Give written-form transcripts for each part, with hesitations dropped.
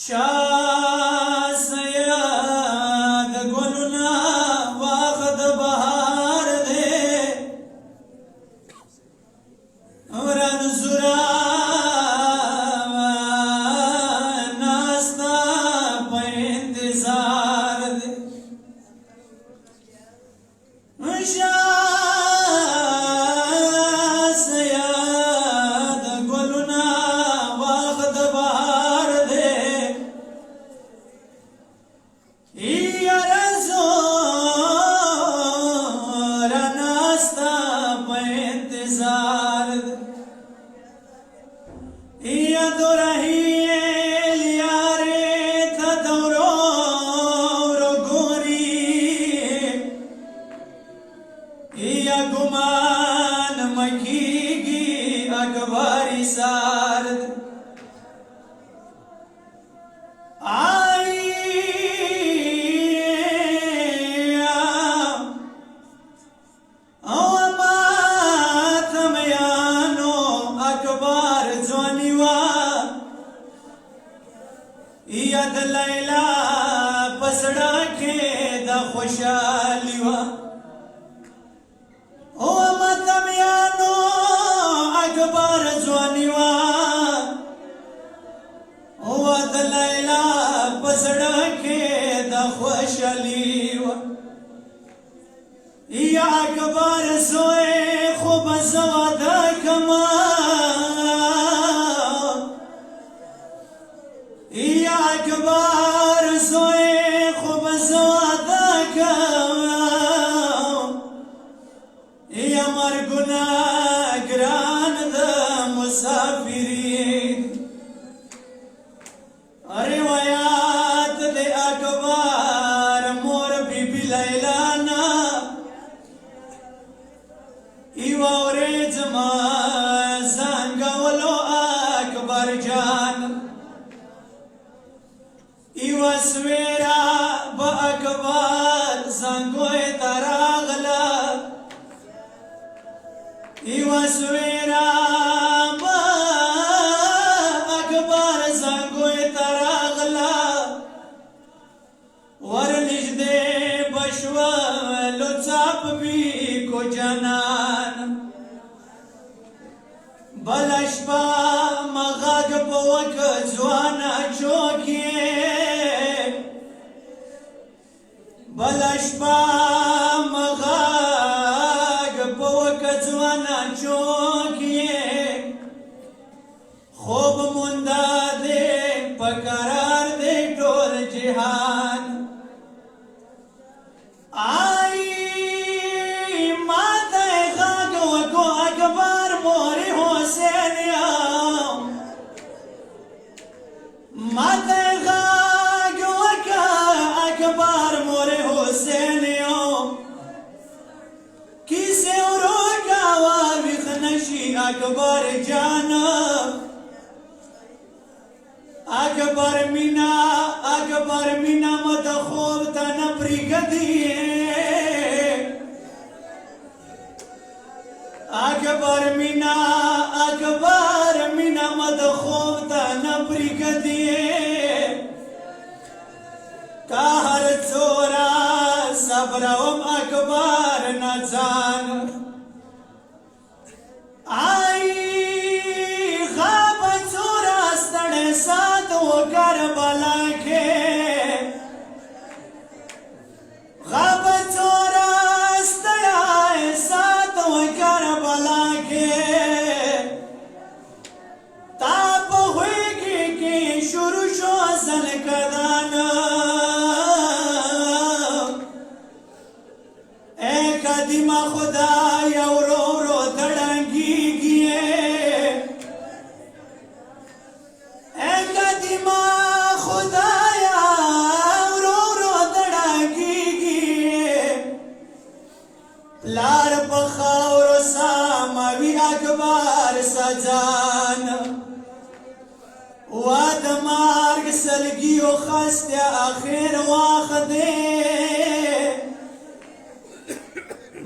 شاه سید ګلونه وخت بهار دی وران زورا ناستا په انتظار دی شاه سید ګلونه وخت بهار دی گمان مکیگی اکباری سارد آئی او ماتم یانو اکبار جوانیوا ید لیلا پسڑا کے دا خوشالیوا او ماتم یانو اکبار جوانیوا او د لیلا پسڑا کے دا خوشالیوا یا اکبر زوی خوب زوادا کما یا اکبر زوی خوب زوادا کما یا مرگنا گران دا مسافرین روایات دے اکبر مور بی بی لیلانا ایوا ورجما زنگولو اکبر جان ایوا سویرا با اکبر زنگوی تراغلا ایوا سویرا با اکبر زنگوی تراغلا ورنجدے بشوا لچاپ بھی کو جنان بلشپا مغاگ پوک زوانا چوکیے بلشپا مغاگ پوک زوانا چوکیے خوب مندہ دے پکرار دے ٹول جہان آئی ماتے غاگو کو اکبر موری حسینیاں ماتے غاگو کا اکبر موری حسینیاں کسے روکا واویخ نشی اکبر جانا اکبر مینا مد خوب تا نپری گدیے اکبر مینا مد خوب تا نپری گدیے کاہر چورا صبرم اکبر نزان آئی خواب چورا ستڑے ساتھ و کربلا کے خواب چورا ستڑے ساتھ و کربلا کے تاپ ہوئی کی شروع شو ازل کدانا اے قدیمہ خدا یا رو رو دڑنگی گئے اے قدیمہ خدا یا رو رو دڑنگی گئے لار بخاور ساموی اکبر سجان واد مارگ سلگی و خست آخر واخ دے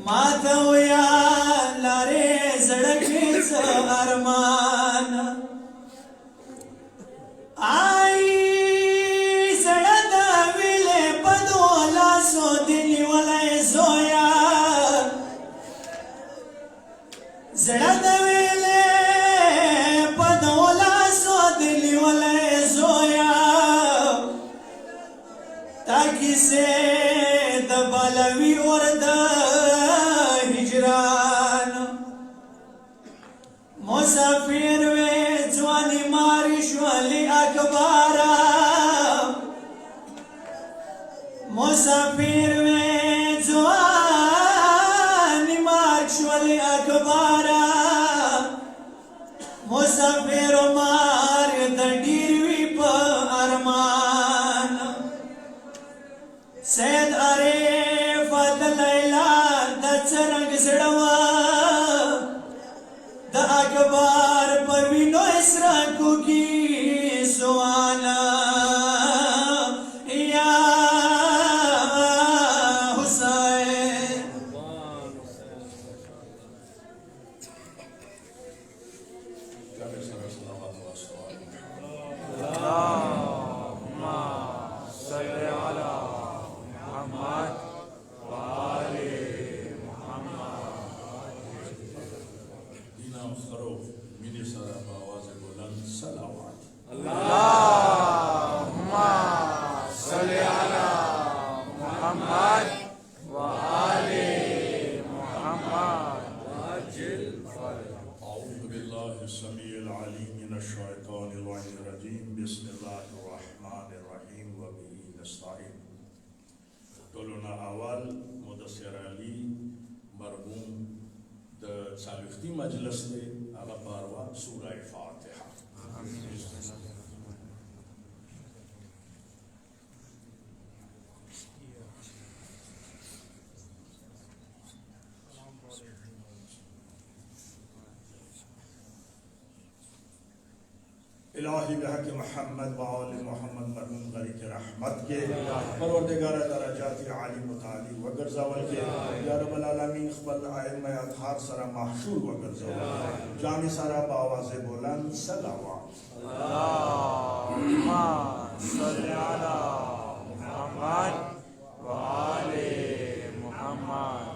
ماتا ویا لارے زڑکی ارمان آئی تاکي سي د بلوي اور د هجران مسافر وې ځواني ماري شولي اکبارا مسافر وې ځواني مار شولي اکبارا مسافر مار د ډیر وی په ارمان سید عارف د لیلا د څرنګ زړوا د اکبر په وینو اسرا کوکی سوالا یا حسین السميع العليم من الشيطان اللعين الرجيم بسم الله الرحمن الرحيم وبه نستعين ټولنا اول مدثر علي مرحوم د څلوېښتي مجلس دی هغه پاروا سوره فاتحه الہی بحق محمد و آل محمد مرحوم غریق رحمت کے پروردگار درجات عالی متعالی وگرزاول کے یا رب العالمین خبر ائمہ اطہار سرا محشور وگرزاول جامع سرا باواز بلند صلوات اللہم صلی علی محمد و آل محمد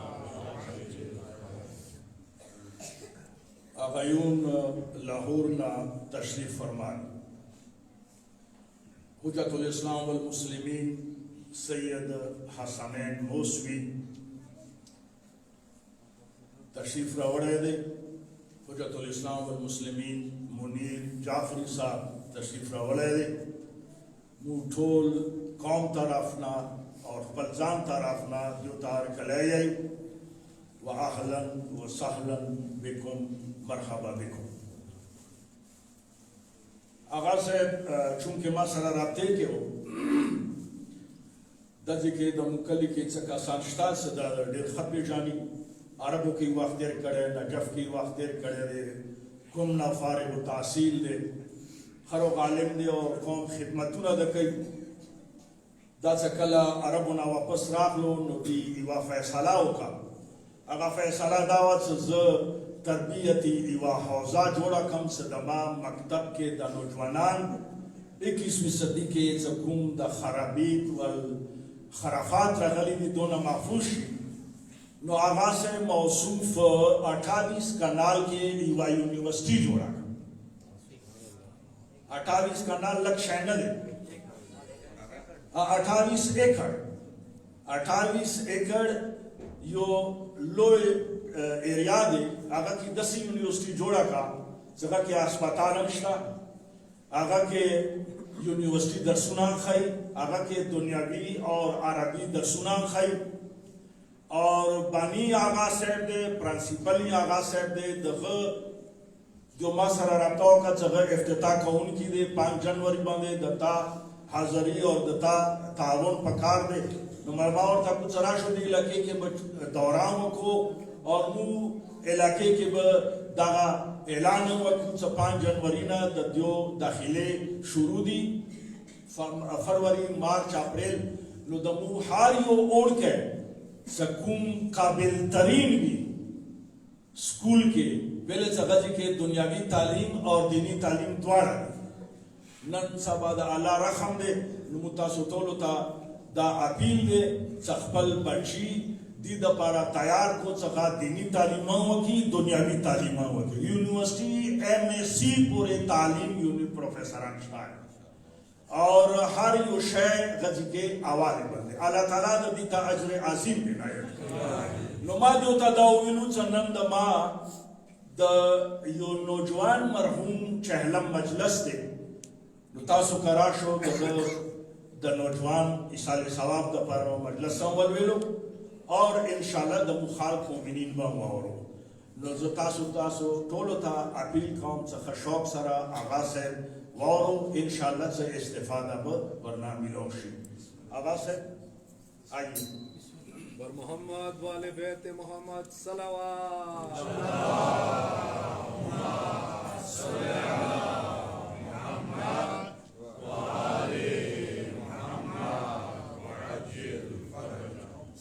آغایون لاہور نا تشریف فرمان حجت الاسلام والمسلمین سید حسنین موسوی تشریف راوڑے دے حجت الاسلام والمسلمین منیر جعفری صاحب تشریف راوڑے دے موٹھول قوم طرفنا اور پلزان طرفنا جو تار کلیئی و اہلا و سہلا بکم مرحبا بکم آغا صاحب چونکہ ما سره رابطه کې و دځې کې د مکلي کې څه کسان شته چې دا ډېر ښه پېژني عربو کې وخت تېر کړی نجف کې وخت تېر کړی دی کوم نه فارغ التحصیل دی خرو عالم دی او قوم خدمتونه د کوي دا څه کله عربو نه واپس راغلو نو دوی یوه فیصله وکړه هغه فیصله دا وه چې زه تربیتی ایوہ حوزہ جوڑا کم سے دما مکتب کے دا نوجوانان 21ویں صدی کے چکم دا خرابیت والخرافات رغلی دی دونا محفوظ نو آغا سے موصوف 28 کنال کے ایوہ یونیورسٹی جوڑا کم 28 کنال لگ شائنہ دے 28 ایکڑ یو لوئے ایریا دے آگا کی 10 یونیورسٹی جوڑا کا جگہ کے اسپتال نشتا آگا کے یونیورسٹی درسونان خائی آگا کے دنیاوی اور عربی درسونان خائی اور بانی آگا صاحب دے پرنسپلی آگا صاحب دے دغه جو ما سره رابطه کا جگہ افتتاح کون کی دے 5 جنوری باندې دتا حاضری اور دتا تعاون پکار دے نمرما اور تا کچھ راشو دی علاقے کے دوران کو اور مو علاقے کے داغا اعلان وقت 5 جنوری نا دیو داخلے شروع دی فروری مارچ اپریل نو دمو ہاریو اوڑ کے سکوم قابل ترین بھی سکول کے پہلے سگا جی کے دنیاوی تعلیم اور دینی تعلیم دوارا نن سبا دا اللہ رحم دے نمتا سوتولو تا دا اپیل دے سخپل بچی دی دا پارا تیار کو سکا دینی تعلیمہ وکی دنیاوی تعلیمہ وکی یونیورسٹی ایم ایس سی پورے تعلیم پروفیسران شاید اور ہر یو شے غزی کے آوالے بندے اللہ تعالیٰ دا دیتا اجر عظیم عنایت نو ما دیوتا دا ویلو چنن دا ما دا یو نوجوان مرحوم چہلم مجلس دے نو تاسو کراشو دا نوجوان ایسال ثواب دا پر مجلس اول ویلو اور انشاءاللہ دا مخالف مومنین با مورو نو زو تاسو طولو تا اپیل قوم سخ شوق سرا آغاز ہے وارو انشاءاللہ سے استفادہ برنامی لوشی آغاز ہے آئیے بر محمد والے بیت محمد صلوات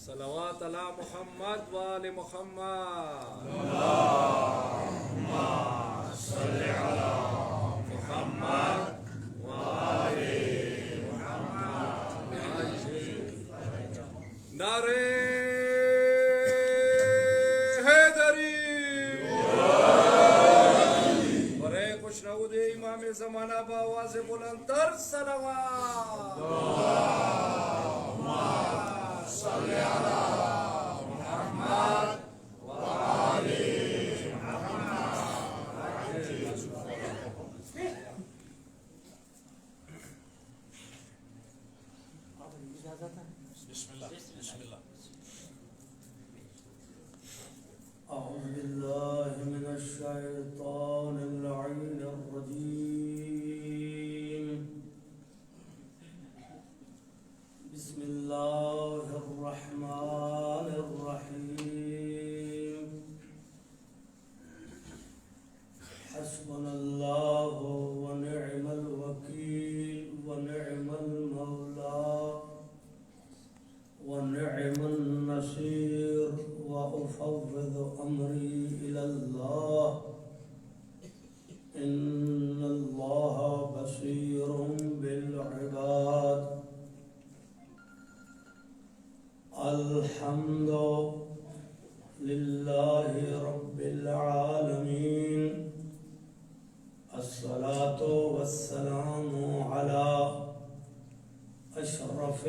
صلوات علی محمد والے محمد صلی علی محمد والے محمد نعرے حیدری برے خوش نعود امام زمانہ بآواز بلند تر صلوات صلی علی محمد وآلِ أعوذ بالله من الشيطان اللعين الرجيم بسم الله الرحمن الرحيم حسبنا الله ونعم الوكيل ونعم المولى ونعم النصير وأفوض أمري إلى الله إن الله بصير بالعباد الحمد لله رب العالمين الصلاة والسلام على أشرف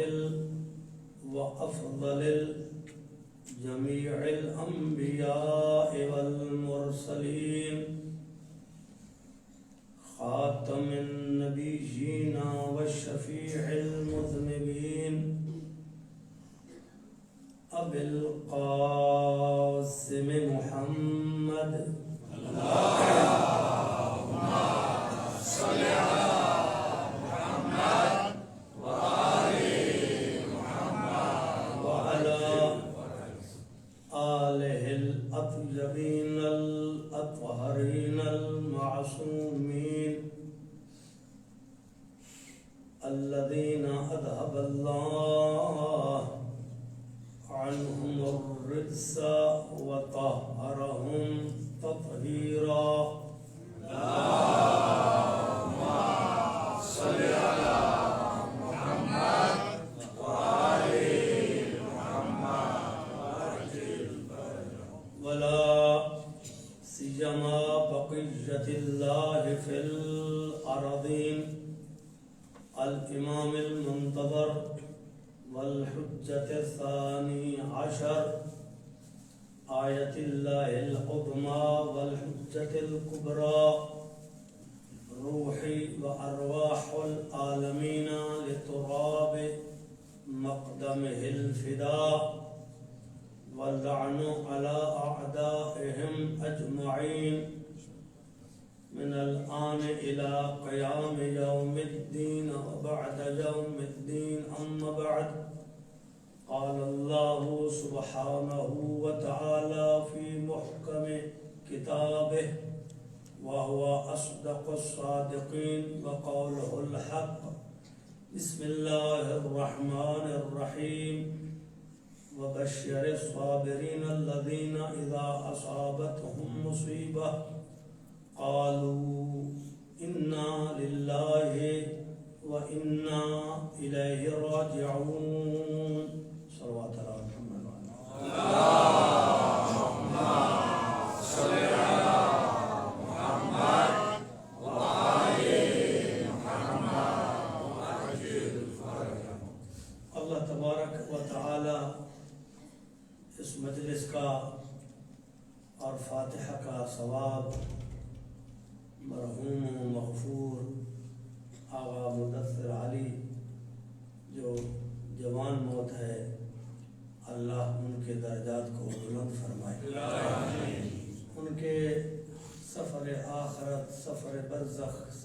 وأفضل جميع الأنبياء والمرسلين خاتم النبيين والشفيع المذنبين أبي القاسم محمد اللهم صل على محمد وآل محمد وعلى آله الأطيبين الأطهرين المعصومين الذين أذهب الله عنهم الرجس وطهرهم تطهيرا اللهم صل على محمد وآل محمد ولا سيما بقية الله في الأرضين الإمام المنتظر والحجة الثاني عشر آية الله العظمى والحجة الكبرى روحي وأرواح العالمين لتراب مقدمه الفداء واللعن على أعدائهم أجمعين من الآن إلى قيام يوم الدين وبعد يوم الدين أما بعد قال الله سبحانه وتعالى في محكم كتابه وهو أصدق الصادقين وقوله الحق بسم الله الرحمن الرحيم وبشر الصابرين الذين إذا أصابتهم مصيبة قالوا إنا لله وإنا إليه راجعون صلوات الله محمد اللهم صل على محمد وآل محمد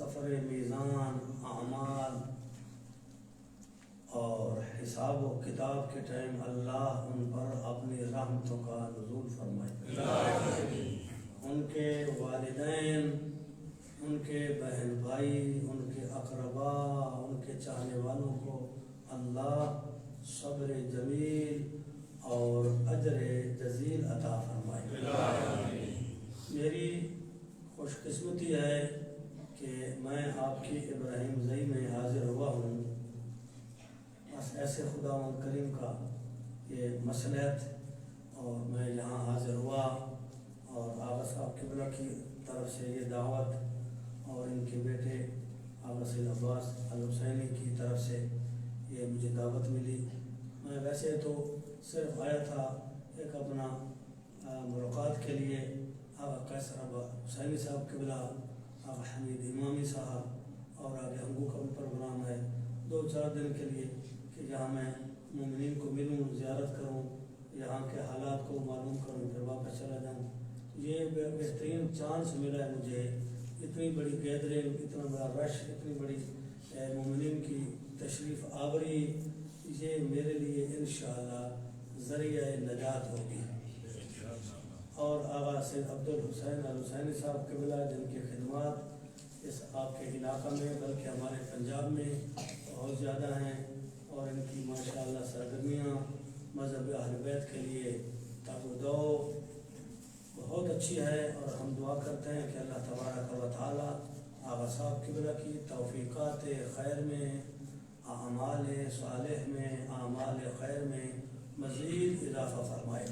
سفر میزان اعمال اور حساب و کتاب کے ٹائم اللہ ان پر اپنی رحمتوں کا نزول فرمائے. ان کے والدین، ان کے بہن بھائی، ان کے اقربا، ان کے چاہنے والوں کو اللہ صبر جمیل اور اجر جزیل عطا فرمائے. میری خوش قسمتی ہے کہ میں آپ کی ابراہیم زئی میں حاضر ہوا ہوں. بس ایسے خدا و کریم کا یہ مصلحت اور میں یہاں حاضر ہوا، اور آغا صاحب قبلہ کی طرف سے یہ دعوت اور ان کے بیٹے آغا سید عباس الحسینی کی طرف سے یہ مجھے دعوت ملی. میں ویسے تو صرف آیا تھا ایک اپنا ملاقات کے لیے. آغا قیصر ابا حسینی صاحب قبلہ، آغا حمید امامی صاحب اور آگے ہنگو کا بھی پروگرام ہے 2-4 دن کے لیے کہ جہاں میں مومنین کو ملوں، زیارت کروں، یہاں کے حالات کو معلوم کروں، پھر واپس چلا جاؤں. یہ بہترین چانس ملا ہے مجھے. اتنی بڑی گیدرنگ، اتنا بڑا رش، اتنی بڑی مومنین کی تشریف آوری، یہ میرے لیے انشاءاللہ ذریعہ نجات ہوگی. اور آغا سید عبدالحسین الحسینی صاحب قبلہ جن کی خدمات اس آپ کے علاقہ میں بلکہ ہمارے پنجاب میں بہت زیادہ ہیں، اور ان کی ماشاءاللہ سرگرمیاں مذہب اہل بیت کے لیے تابودو بہت اچھی ہے. اور ہم دعا کرتے ہیں کہ اللہ تبارک و تعالی آغا صاحب قبلہ کی توفیقات خیر میں، اعمال صالح میں، اعمال خیر میں مزید اضافہ فرمائے.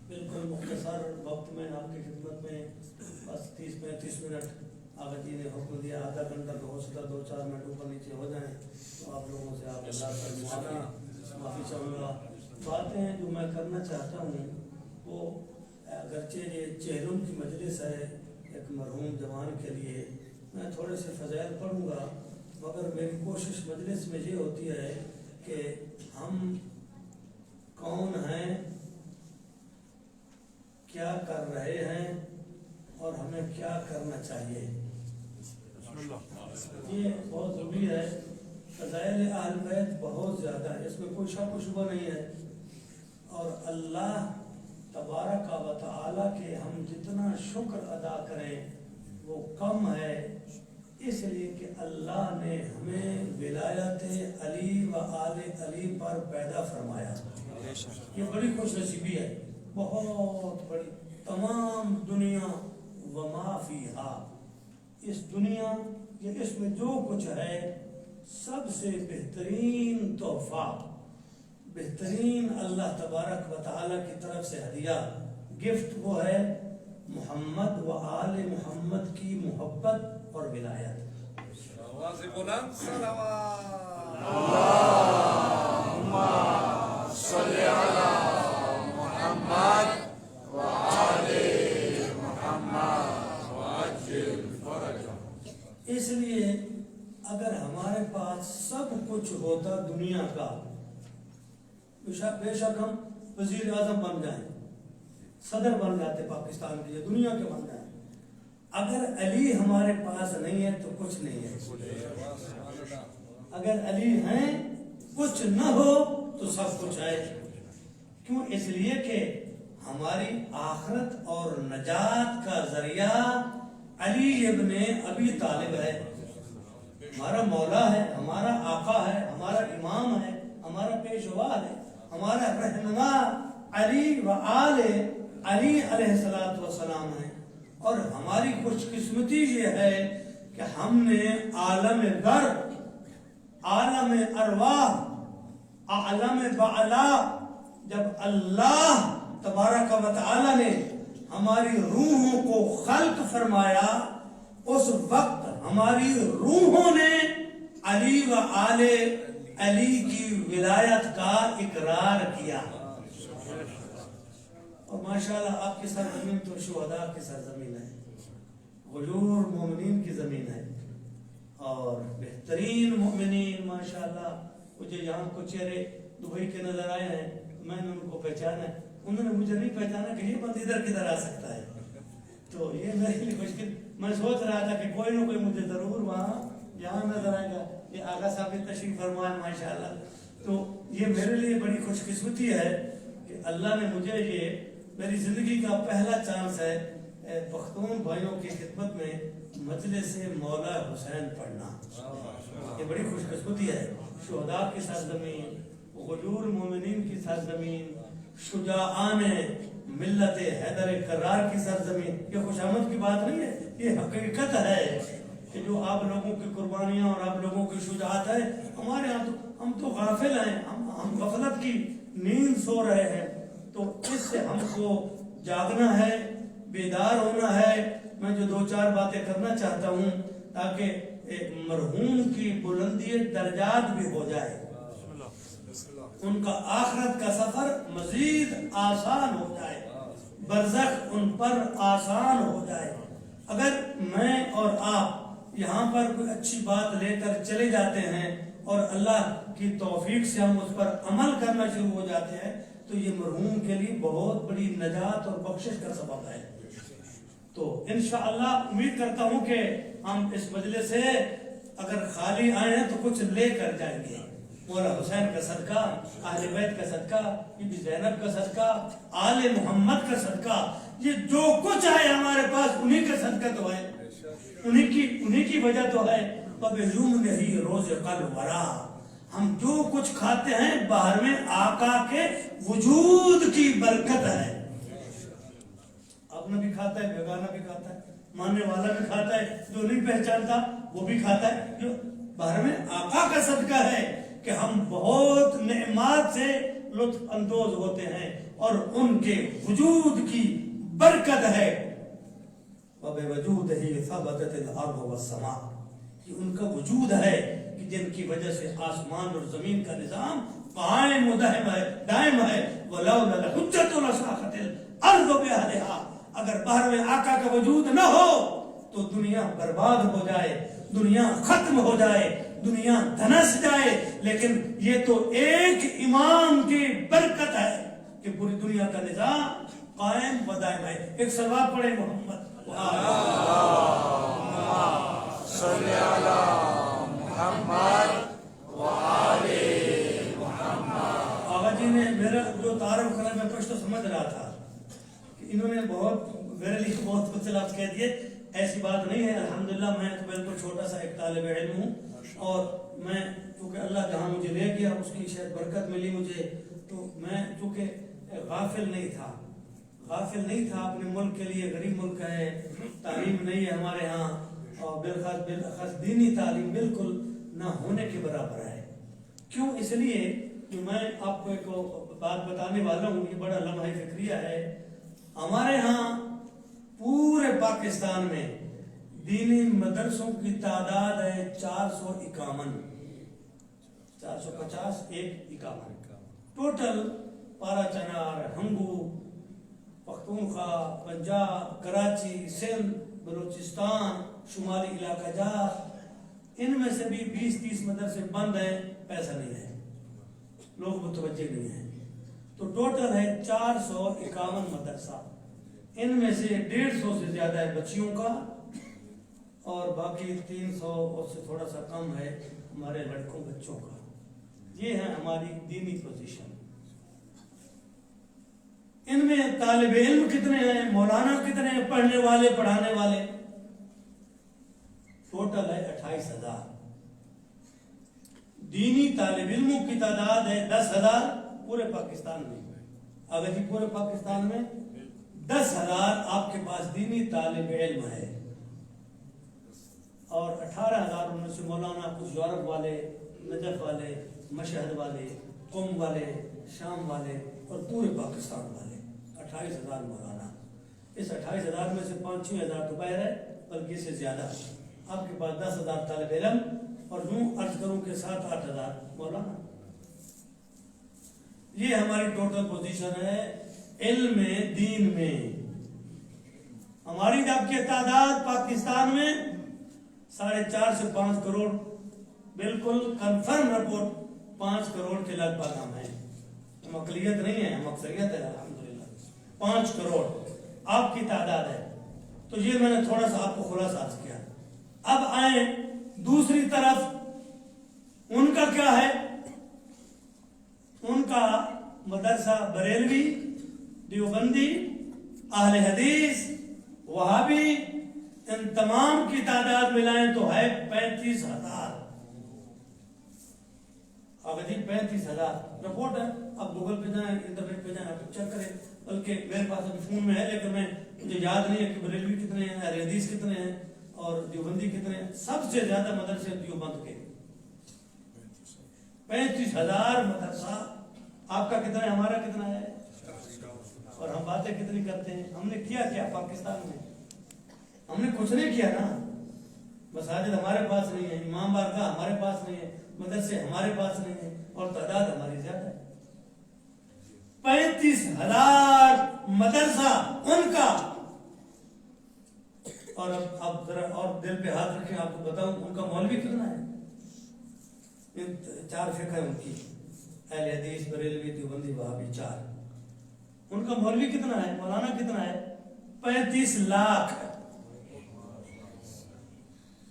بالکل مختصر وقت میں آپ کی خدمت میں بس 30-35 منٹ آغا جی نے حکم دیا، آدھا گھنٹہ تو ہو سکتا 2-4 منٹ اوپر نیچے ہو جائیں تو آپ لوگوں سے آپ اللہ پر معافی چاہوں گا. باتیں جو میں کرنا چاہتا ہوں وہ اگرچہ یہ چہروں کی مجلس ہے ایک مرحوم جوان کے لیے، میں تھوڑے سے فضائل پڑھوں گا، مگر میری کوشش مجلس میں یہ ہوتی ہے کہ ہم کون ہیں، کیا کر رہے ہیں اور ہمیں کیا کرنا چاہیے. یہ بہت ضروری ہے. فضائل اہل بیت بہت زیادہ ہے، اس میں کوئی شک و شبہ نہیں ہے. اور اللہ تبارک و تعالی کے ہم جتنا شکر ادا کریں وہ کم ہے، اس لیے کہ اللہ نے ہمیں ولایت علی و آل علی پر پیدا فرمایا. یہ بڑی خوش نصیبی ہے، بہت بڑی. تمام دنیا وما فیہا، اس دنیا یہ اس میں جو کچھ ہے سب سے بہترین تحفہ، بہترین اللہ تبارک و تعالی کی طرف سے ہدیہ گفٹ وہ ہے محمد و آل محمد کی محبت اور ولایت. آواز بلند صلوات. اللہم صلی علی محمد وآل محمد وعجل فرجہ. اس لیے اگر ہمارے پاس سب کچھ ہوتا دنیا کا، بے شک ہم وزیر اعظم بن جائیں، صدر بن جاتے پاکستان کے، دنیا کے بن جائیں، اگر علی ہمارے پاس نہیں ہے تو کچھ نہیں ہے. اگر علی ہیں کچھ نہ ہو تو سب کچھ ہے. کیوں؟ اس لیے کہ ہماری آخرت اور نجات کا ذریعہ علی ابن ابی طالب ہے. ہمارا مولا ہے، ہمارا آقا ہے، ہمارا امام ہے، ہمارا پیشوا ہے، ہمارا رہنما علی و آل علی علیہ السلام ہے. اور ہماری خوش قسمتی یہ ہے کہ ہم نے عالم در، عالم ارواح، عالم بعلا، جب اللہ تبارک و تعالی نے ہماری روحوں کو خلق فرمایا اس وقت ہماری روحوں نے علی و آل علی کی ولایت کا اقرار کیا. اور ماشاءاللہ آپ کی سرزمین تو شہداء کی سرزمین ہے، غیور مومنین کی زمین ہے، اور بہترین مومنین ماشاءاللہ. مجھے یہاں کچھ چہرے دبئی کے نظر آئے ہیں، میں نے ان کو پہچانا ہے، انہوں نے مجھے نہیں پہچانا کہ یہ بند ادھر کدھر آ سکتا ہے. تو یہ میرے لیے مشکل میں سوچ رہا تھا کہ کوئی نہ کوئی مجھے ضرور وہاں یہاں نظر آئے گا. یہ آغا صاحب تشریف فرمائے ماشاءاللہ. تو یہ میرے لیے بڑی خوش قسمتی ہے کہ اللہ نے مجھے یہ میری زندگی کا پہلا چانس ہے پختون بھائیوں کی خدمت میں مجلس مولا حسین پڑھنا. یہ بڑی خوش قسمتی ہے. شہداء کی سرزمین، غیور مومنین کی سرزمین، شجاعان ملت حیدر کرار کی سرزمین. یہ خوشامد کی بات نہیں ہے، یہ حقیقت ہے کہ جو آپ لوگوں کی قربانیاں اور آپ لوگوں کی شجاعت ہے. ہمارے یہاں تو ہم تو غافل ہیں، ہم غفلت کی نیند سو رہے ہیں. تو اس سے ہم کو جاگنا ہے، بیدار ہونا ہے. میں جو 2-4 باتیں کرنا چاہتا ہوں تاکہ مرحوم کی بلندی درجات بھی ہو جائے، ان کا آخرت کا سفر مزید آسان ہو جائے، برزخ ان پر آسان ہو جائے. اگر میں اور آپ یہاں پر کوئی اچھی بات لے کر چلے جاتے ہیں اور اللہ کی توفیق سے ہم اس پر عمل کرنا شروع ہو جاتے ہیں تو یہ مرحوم کے لیے بہت بڑی نجات اور بخشش کا سبب ہے. تو انشاءاللہ امید کرتا ہوں کہ ہم اس مجلس سے اگر خالی آئے ہیں تو کچھ لے کر جائیں گے. مولا حسین کا صدقہ، اہل بیت کا صدقہ، بی بی زینب کا صدقہ، آل محمد کا صدقہ، یہ جو کچھ ہے ہمارے پاس انہی کا صدقہ تو ہے، انہی کی وجہ تو ہے. وَبِلُمْنِهِ رُزِقَ الْوَرَىٰ. ہم جو کچھ کھاتے ہیں باہر میں آقا کے وجود کی برکت ہے. اپنا بھی کھاتا ہے، بیگانہ بھی کھاتا ہے، ماننے والا بھی کھاتا ہے، جو نہیں پہچانتا وہ بھی کھاتا ہے. جو باہر میں آقا کا صدقہ ہے کہ ہم بہت نعمات سے لطف اندوز ہوتے ہیں اور ان کے وجود کی برکت ہے. وَبِوَجُودِهِ ثَبَتَتِ الْأَرْضُ وَالسَّمَاءُ. یہ ان کا وجود ہے کہ جن کی وجہ سے آسمان اور زمین کا نظام قائم و دائم ہے. وَلَوْلَا الْحُجَّةُ لَسَاقَتِ الْأَرْضُ بِأَهْلِهَا. اگر باہر میں آقا کا وجود نہ ہو تو دنیا برباد ہو جائے، دنیا ختم ہو جائے، دنیا دھنس جائے. لیکن یہ تو ایک امام کی برکت ہے کہ پوری دنیا کا نظام قائم و دائم ہے. ایک صلوات پڑھیں محمد صلی علی محمد وآل محمد. آغا جی نے میرا جو تعارف کرا میں کچھ تو سمجھ رہا تھا کہ انہوں نے بہت میرے لیے بہت کچھ لفظ کہہ دیے. ایسی بات نہیں ہے. الحمدللہ میں تو بالکل چھوٹا سا ایک طالب علم ہوں اور میں چونکہ اللہ جہاں مجھے لے گیا اس کی شاید برکت ملی مجھے. تو میں چونکہ غافل نہیں تھا اپنے ملک کے لیے. غریب ملک ہے، تعلیم نہیں ہے ہمارے ہاں اور بالخاص دینی تعلیم بالکل نہ ہونے کے برابر ہے. کیوں؟ اس لیے کہ میں آپ کو ایک بات بتانے والا ہوں. یہ بڑا لمحہ فکریہ ہے. ہمارے ہاں پورے پاکستان میں دینی مدرسوں کی تعداد ہے 451، 450 51 ٹوٹل. پارا چنار، ہنگو، پختونخوا، پنجاب، کراچی، سندھ، بلوچستان، شمالی علاقہ جات، ان میں سے بھی 20-30 مدرسے بند ہیں، پیسہ نہیں ہے، لوگ متوجہ نہیں ہیں. تو ٹوٹل ہے 451 مدرسہ. ان میں سے 150 سے زیادہ ہے بچیوں کا اور باقی 300 اور سے تھوڑا سا کم ہے ہمارے لڑکوں بچوں کا. یہ ہے ہماری دینی پوزیشن. ان میں طالب علم کتنے ہیں، مولانا کتنے ہیں، پڑھنے والے پڑھانے والے؟ ٹوٹل ہے 28,000. دینی طالب علموں کی تعداد ہے 10,000 پورے پاکستان میں. اگر جی پورے پاکستان میں 10,000 آپ کے پاس دینی طالب علم ہے اور 18,000 ان میں سے مولانا، کچھ یورپ والے، نجف والے، مشہد والے، قم والے، شام والے اور پورے پاکستان والے. 28,000 مولانا. اس 28,000 میں سے 5-6,000 تو باہر ہے، بلکہ اس سے زیادہ. آپ کے پاس 10,000 طالب علم اور یوں عرض کروں کہ 7-8,000 مولانا. یہ ہماری ٹوٹل پوزیشن ہے علم دین میں. ہماری جب کی تعداد پاکستان میں 4.5 سے 5 کروڑ، بالکل کنفرم رپورٹ 5 کروڑ کے لگ بھگ ہم ہیں. ہم اقلیت نہیں ہے، ہم اکثریت ہے الحمدللہ. 5 کروڑ آپ کی تعداد ہے. تو یہ میں نے تھوڑا سا آپ کو خلاصہ عرض کیا. اب آئیں دوسری طرف، ان کا کیا ہے؟ ان کا مدرسہ بریلوی، دیوبندی، اہل حدیث، وہابی، ان تمام کی تعداد ملائیں تو ہے 35,000. اب جی 35,000 رپورٹ ہے. اب گوگل پہ جائیں، انٹرنیٹ پہ جائیں، آپ چیک کریں. بلکہ میرے پاس ابھی فون میں ہے، لیکن مجھے یاد نہیں ہے کہ بریلوی کتنے ہیں، اہل حدیث کتنے ہیں اور دیوبندی کتنے ہیں. سب سے زیادہ مدرسے دیوبند کے 35,000 مدرسہ. آپ کا کتنا ہے، ہمارا کتنا ہے؟ اور ہم باتیں کتنی کرتے ہیں. ہم نے کیا کیا پاکستان میں؟ ہم نے کچھ نہیں کیا نا. مساجد ہمارے پاس نہیں ہے، امام بارگاہ ہمارے پاس نہیں ہے، مدرسے ہمارے پاس نہیں ہے، اور تعداد ہماری زیادہ ہے. 35,000 مدرسہ ان کا. اور اب ذرا اور دل پہ ہاتھ رکھیں، آپ کو بتاؤں ان کا مولوی کتنا ہے. ان 4 فقہ ان کی، اہل حدیث، بریلوی، دیوبندی، وہابی، 4. ان کا مولوی کتنا ہے، مولانا کتنا ہے؟ 35 لاکھ.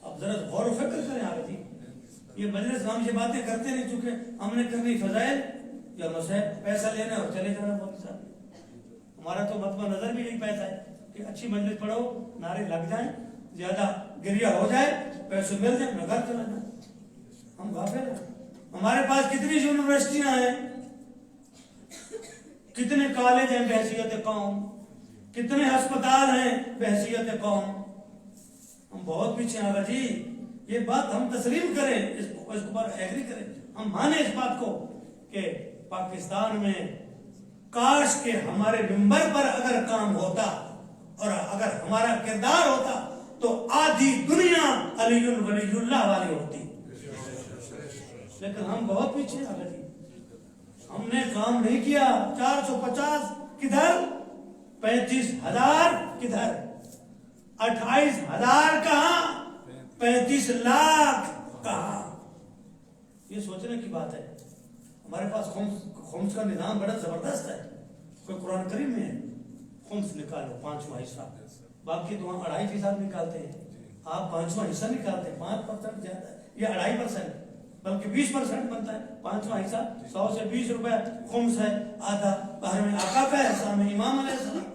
اب ذرا غور و فکر کریں آپ جی. یہ مجلس ہم یہ باتیں کرتے نہیں، چونکہ ہم نے کرنی فضائل یا مسائل، پیسہ لینا اور چلے جانا. مولوی صاحب ہمارا تو مطمع نظر بھی یہی پیسہ ہے کہ اچھی مجلس پڑھو، نعرے لگ جائیں، زیادہ گریہ ہو جائے، پیسے مل جائیں، میں گھر چلا جائیں. ہم غافل ہیں. ہمارے پاس کتنی یونیورسٹیاں ہیں، کتنے کالج ہیں بحیثیت قوم، کتنے ہسپتال ہیں بحیثیت قوم. ہم بہت پیچھے آگا جی. یہ بات ہم تسلیم کریں، اس پر ایگری کریں، ہم مانیں اس بات کو کہ پاکستان میں کاش کہ ہمارے منبر پر اگر کام ہوتا اور اگر ہمارا کردار ہوتا تو آدھی دنیا علی ولی اللہ والی ہوتی. لیکن ہم بہت پیچھے آ گئے. ہم نے کام نہیں کیا. 450 کدھر، 35,000 کدھر، 28,000 کہاں، 35 لاکھ کہاں. یہ سوچنے کی بات ہے. ہمارے پاس خمس کا نظام بڑا زبردست ہے. کوئی قرآن کریم میں ہے خمس نکالو 5واں حصہ، باقی تو ہم 2.5% نکالتے ہیں. آپ 5واں حصہ نکالتے ہیں، 5% زیادہ ہے، یہ 2.5%، بلکہ 20% بنتا ہے. 5واں حصہ 100 سے 20 روپے خمس ہے. آدھا باہر میں آقا کا ہے، سامنے امام علیہ السلام،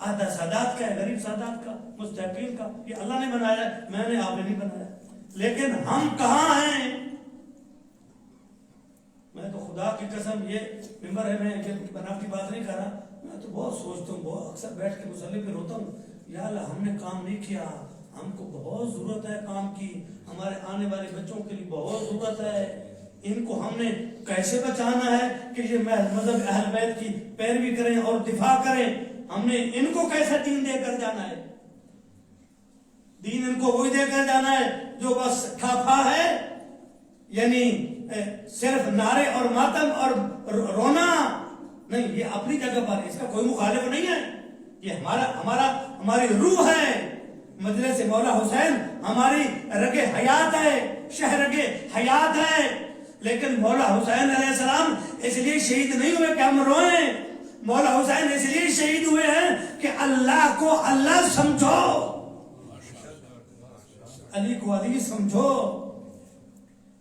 آدھا سادات کا ہے، غریب سادات کا، مستحقین کا. یہ اللہ نے بنایا ہے، میں نے، آپ نے نہیں بنایا. لیکن ہم کہاں ہیں؟ میں تو خدا کی قسم، یہ ممبر ہے، میں بناوٹی بات نہیں کر رہا، میں تو بہت سوچتا ہوں، بہت اکثر بیٹھ کے مصلی پہ روتا ہوں. یا اللہ ہم نے کام نہیں کیا. ہم کو بہت ضرورت ہے کام کی، ہمارے آنے والے بچوں کے لیے بہت ضرورت ہے. ان کو ہم نے کیسے بچانا ہے کہ یہ مذہب اہل بیت کی پیروی کریں اور دفاع کریں. ہم نے ان کو کیسا دین دے کر جانا ہے؟ دین ان کو وہی دے کر جانا ہے جو بس ٹھافا ہے، یعنی صرف نعرے اور ماتم اور رونا نہیں. یہ اپنی جگہ پر اس کا کوئی مخالف نہیں ہے. یہ ہماری روح ہے. مجلس مولا حسین ہماری رگ حیات ہے، شہ رگ حیات ہے. لیکن مولا حسین علیہ السلام اس لیے شہید نہیں ہوئے کہ ہم روئیں. مولا حسین اس لیے شہید ہوئے ہیں کہ اللہ کو اللہ سمجھو، علی کو علی سمجھو،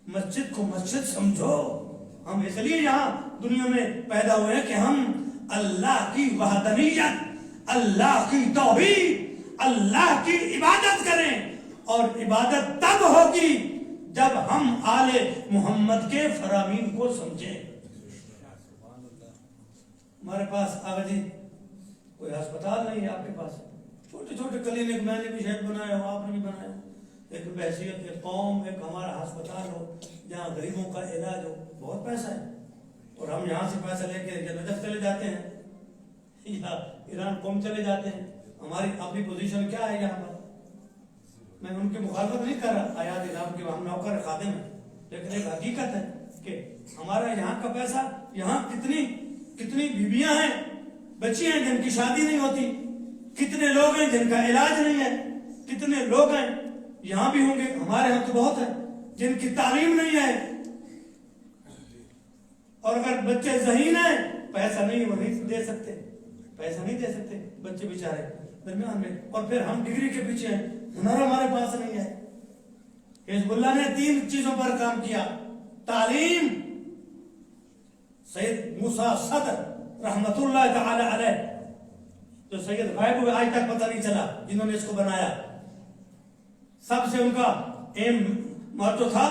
مسجد کو مسجد سمجھو. ہم اس لیے یہاں دنیا میں پیدا ہوئے ہیں کہ ہم اللہ کی وحدانیت، اللہ کی توحید، اللہ کی عبادت کریں. اور عبادت تب ہوگی جب ہم آل محمد کے فرامین کو سمجھیں. ہمارے پاس آگا جی کوئی ہسپتال نہیں ہے. آپ کے پاس چھوٹے چھوٹے کلینک میں نے بھی شاید بنایا ہو، آپ نے بھی بنایا ہو. ایک بحیثیت قوم ایک ہمارا ہسپتال ہو جہاں غریبوں کا علاج ہو. بہت پیسہ ہے. اور ہم یہاں سے پیسہ لے کے یا نجف چلے جاتے ہیں یا ایران قوم چلے جاتے ہیں. ہماری اپنی پوزیشن کیا ہے یہاں پر؟ میں ان کی مخالفت نہیں کر رہا، آیات نام کے ہم نوکر خادم ہیں، لیکن ایک حقیقت ہے کہ ہمارا یہاں کا پیسہ، یہاں کتنی بیویاں ہیں، بچیاں ہیں جن کی شادی نہیں ہوتی، کتنے لوگ ہیں جن کا علاج نہیں ہے، کتنے لوگ ہیں یہاں بھی ہوں گے، ہمارے یہاں تو بہت ہے جن کی تعلیم نہیں ہے. اور اگر بچے ذہین ہیں، پیسہ نہیں وہ نہیں دے سکتے، پیسہ نہیں دے سکتے. بچے بیچارے درمیان میں، اور پھر ہم ڈگری کے پیچھے ہیں، ہنر ہمارے پاس نہیں ہے. حزب اللہ نے 3 چیزوں پر کام کیا: تعلیم. سید موسیٰ صدر رحمت اللہ تعالی علیہ، جو سید غائب ہوئے آج تک پتہ نہیں چلا، جنہوں نے اس کو بنایا، سب سے ان کا ایم موٹو تھا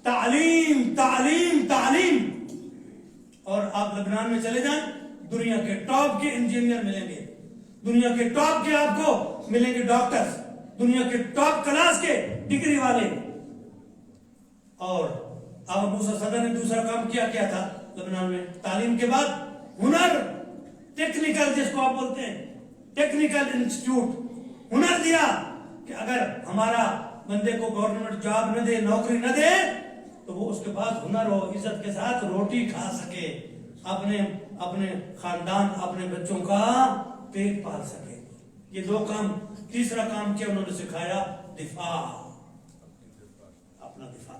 تعلیم تعلیم تعلیم. اور آپ لبنان میں چلے جائیں، دنیا کے ٹاپ کے انجینئر ملیں گے، دنیا کے ٹاپ کے آپ کو ملیں گے ڈاکٹرز، دنیا کے ٹاپ کلاس کے ڈگری والے. اور اب موسیٰ صدر نے دوسرا کام کیا تھا لبنان میں؟ تعلیم کے بعد ہنر، ٹیکنیکل، جس کو آپ بولتے ہیں ٹیکنیکل انسٹیٹیوٹ، ہنر دیا کہ اگر ہمارا بندے کو گورنمنٹ جاب نہ دے، نوکری نہ دے، تو وہ اس کے پاس ہنر ہو، عزت کے ساتھ روٹی کھا سکے، اپنے خاندان، اپنے بچوں کا پیٹ پال سکے. یہ 2 کام. تیسرا کام کیا انہوں نے سکھایا؟ دفاع. اپنا دفاع،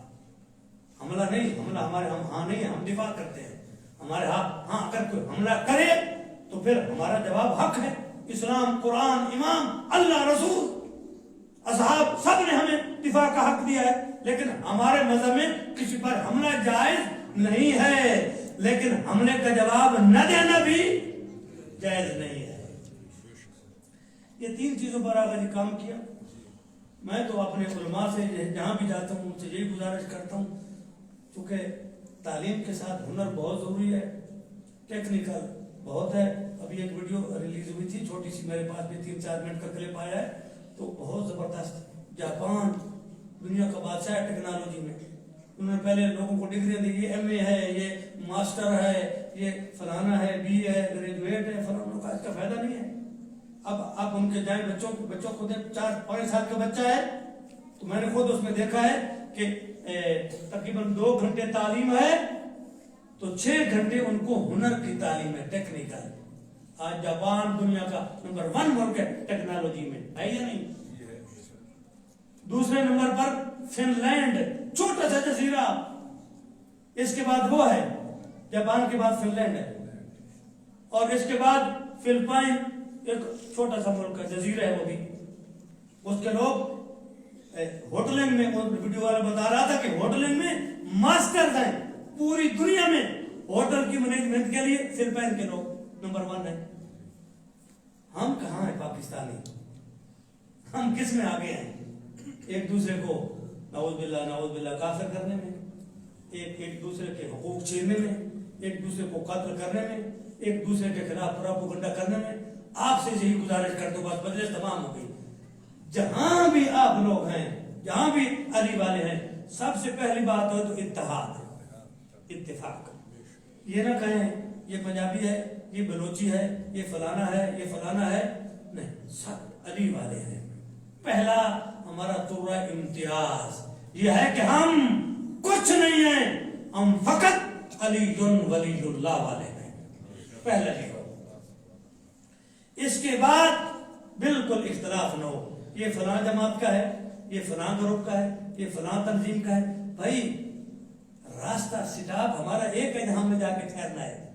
حملہ نہیں. حملہ ہمارے ہاں نہیں ہے، ہم دفاع کرتے ہیں. ہمارے ہاں اگر کوئی حملہ کرے تو پھر ہمارا جواب حق ہے. اسلام، قرآن، امام، اللہ، رسول، اصحاب، سب نے ہمیں دفاع کا حق دیا ہے. لیکن ہمارے مذہب میں کسی پر حملہ جائز نہیں ہے، لیکن حملے کا جواب نہ دینا بھی جائز نہیں ہے. یہ 3 چیزوں پر آگے کام کیا. میں تو اپنے علماء سے جہاں بھی جاتا ہوں ان سے یہی گزارش کرتا ہوں، چونکہ تعلیم کے ساتھ ہنر بہت ضروری ہے، ٹیکنیکل بہت ہے. ابھی ایک ویڈیو ریلیز ہوئی تھی چھوٹی سی، میرے پاس بھی 3-4 منٹ کا کلپ آیا ہے، تو بہت زبردست. جاپان دنیا کا بادشاہ ہے ٹیکنالوجی میں. انہوں نے پہلے لوگوں کو ڈگریاں دی، یہ ایم اے ہے، یہ ماسٹر ہے، یہ فلانا ہے، بی اے ہے، گریجویٹ ہے، فلانا کا. اس کا فائدہ نہیں ہے. اب آپ ان کے جائیں بچوں کو دیں، 4-5 سال کا بچہ ہے تو میں نے خود اس میں دیکھا ہے کہ تقریباً 2 گھنٹے تعلیم ہے تو 6 گھنٹے ان کو ہنر کی تعلیم ہے، ٹیکنیکل. آج جاپان دنیا کا نمبر 1 ملک ہے ٹیکنالوجی میں، ہے یا نہیں؟ دوسرے نمبر پر فن لینڈ، چھوٹا سا جزیرہ. اس کے بعد وہ ہے، جاپان کے بعد فن لینڈ ہے، اور اس کے بعد فلپائن، ایک چھوٹا سا ملک ہے، جزیرہ ہے وہ بھی. اس کے لوگ ہوٹلنگ میں، ویڈیو والا بتا رہا تھا کہ ہوٹلنگ میں ماسٹر ہیں پوری دنیا میں. ہوٹل کی مینجمنٹ کے لیے فلپائن کے لوگ نمبر 1 ہیں. ہم کہاں ہیں پاکستانی؟ ہم کس میں آگے ہیں؟ ایک دوسرے کو نعوذ باللہ کافر کرنے میں، ایک دوسرے کے حقوق چھیننے میں، ایک دوسرے کو قتل کرنے میں، ایک دوسرے کے خلاف پروپیگنڈا کرنے میں. آپ سے یہی گزارش کرتے بات مجلس تمام ہو گئی. جہاں بھی آپ لوگ ہیں، جہاں بھی علی والے ہیں، سب سے پہلی بات ہو تو اتحاد، اتفاق. یہ نہ کہیں یہ پنجابی ہے، یہ بلوچی ہے، یہ فلانا ہے، یہ فلانا ہے. نہیں، سب علی والے ہیں. پہلا ہمارا تورا امتیاز یہ ہے کہ ہم کچھ نہیں ہیں، ہم فقط علی ولی اللہ والے ہیں. پہلا یہ ہو. اس کے بعد بالکل اختلاف نہ ہو، یہ فلاں جماعت کا ہے، یہ فلاں گروپ کا ہے، یہ فلاں تنظیم کا ہے. بھائی راستہ سٹاپ ہمارا ایک ہے، جہاں میں جا کے ٹھہرنا ہے.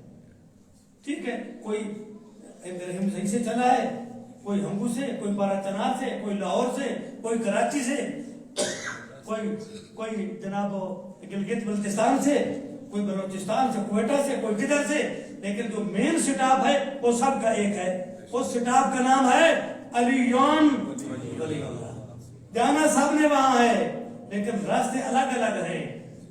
ٹھیک ہے، کوئی ابراہیم صحیح سے چلا ہے، کوئی ہنگو سے، کوئی بارہ چنار سے، کوئی لاہور سے، کوئی کراچی سے، کوئی جناب گلگت بلتستان سے، کوئی بلوچستان سے، کوئٹہ سے، کوئی کدھر سے. لیکن جو مین سٹاپ ہے وہ سب کا ایک ہے. اس سٹاپ کا نام ہے علی ولی اللہ. جانا سب نے وہاں ہے، لیکن راستے الگ الگ ہیں.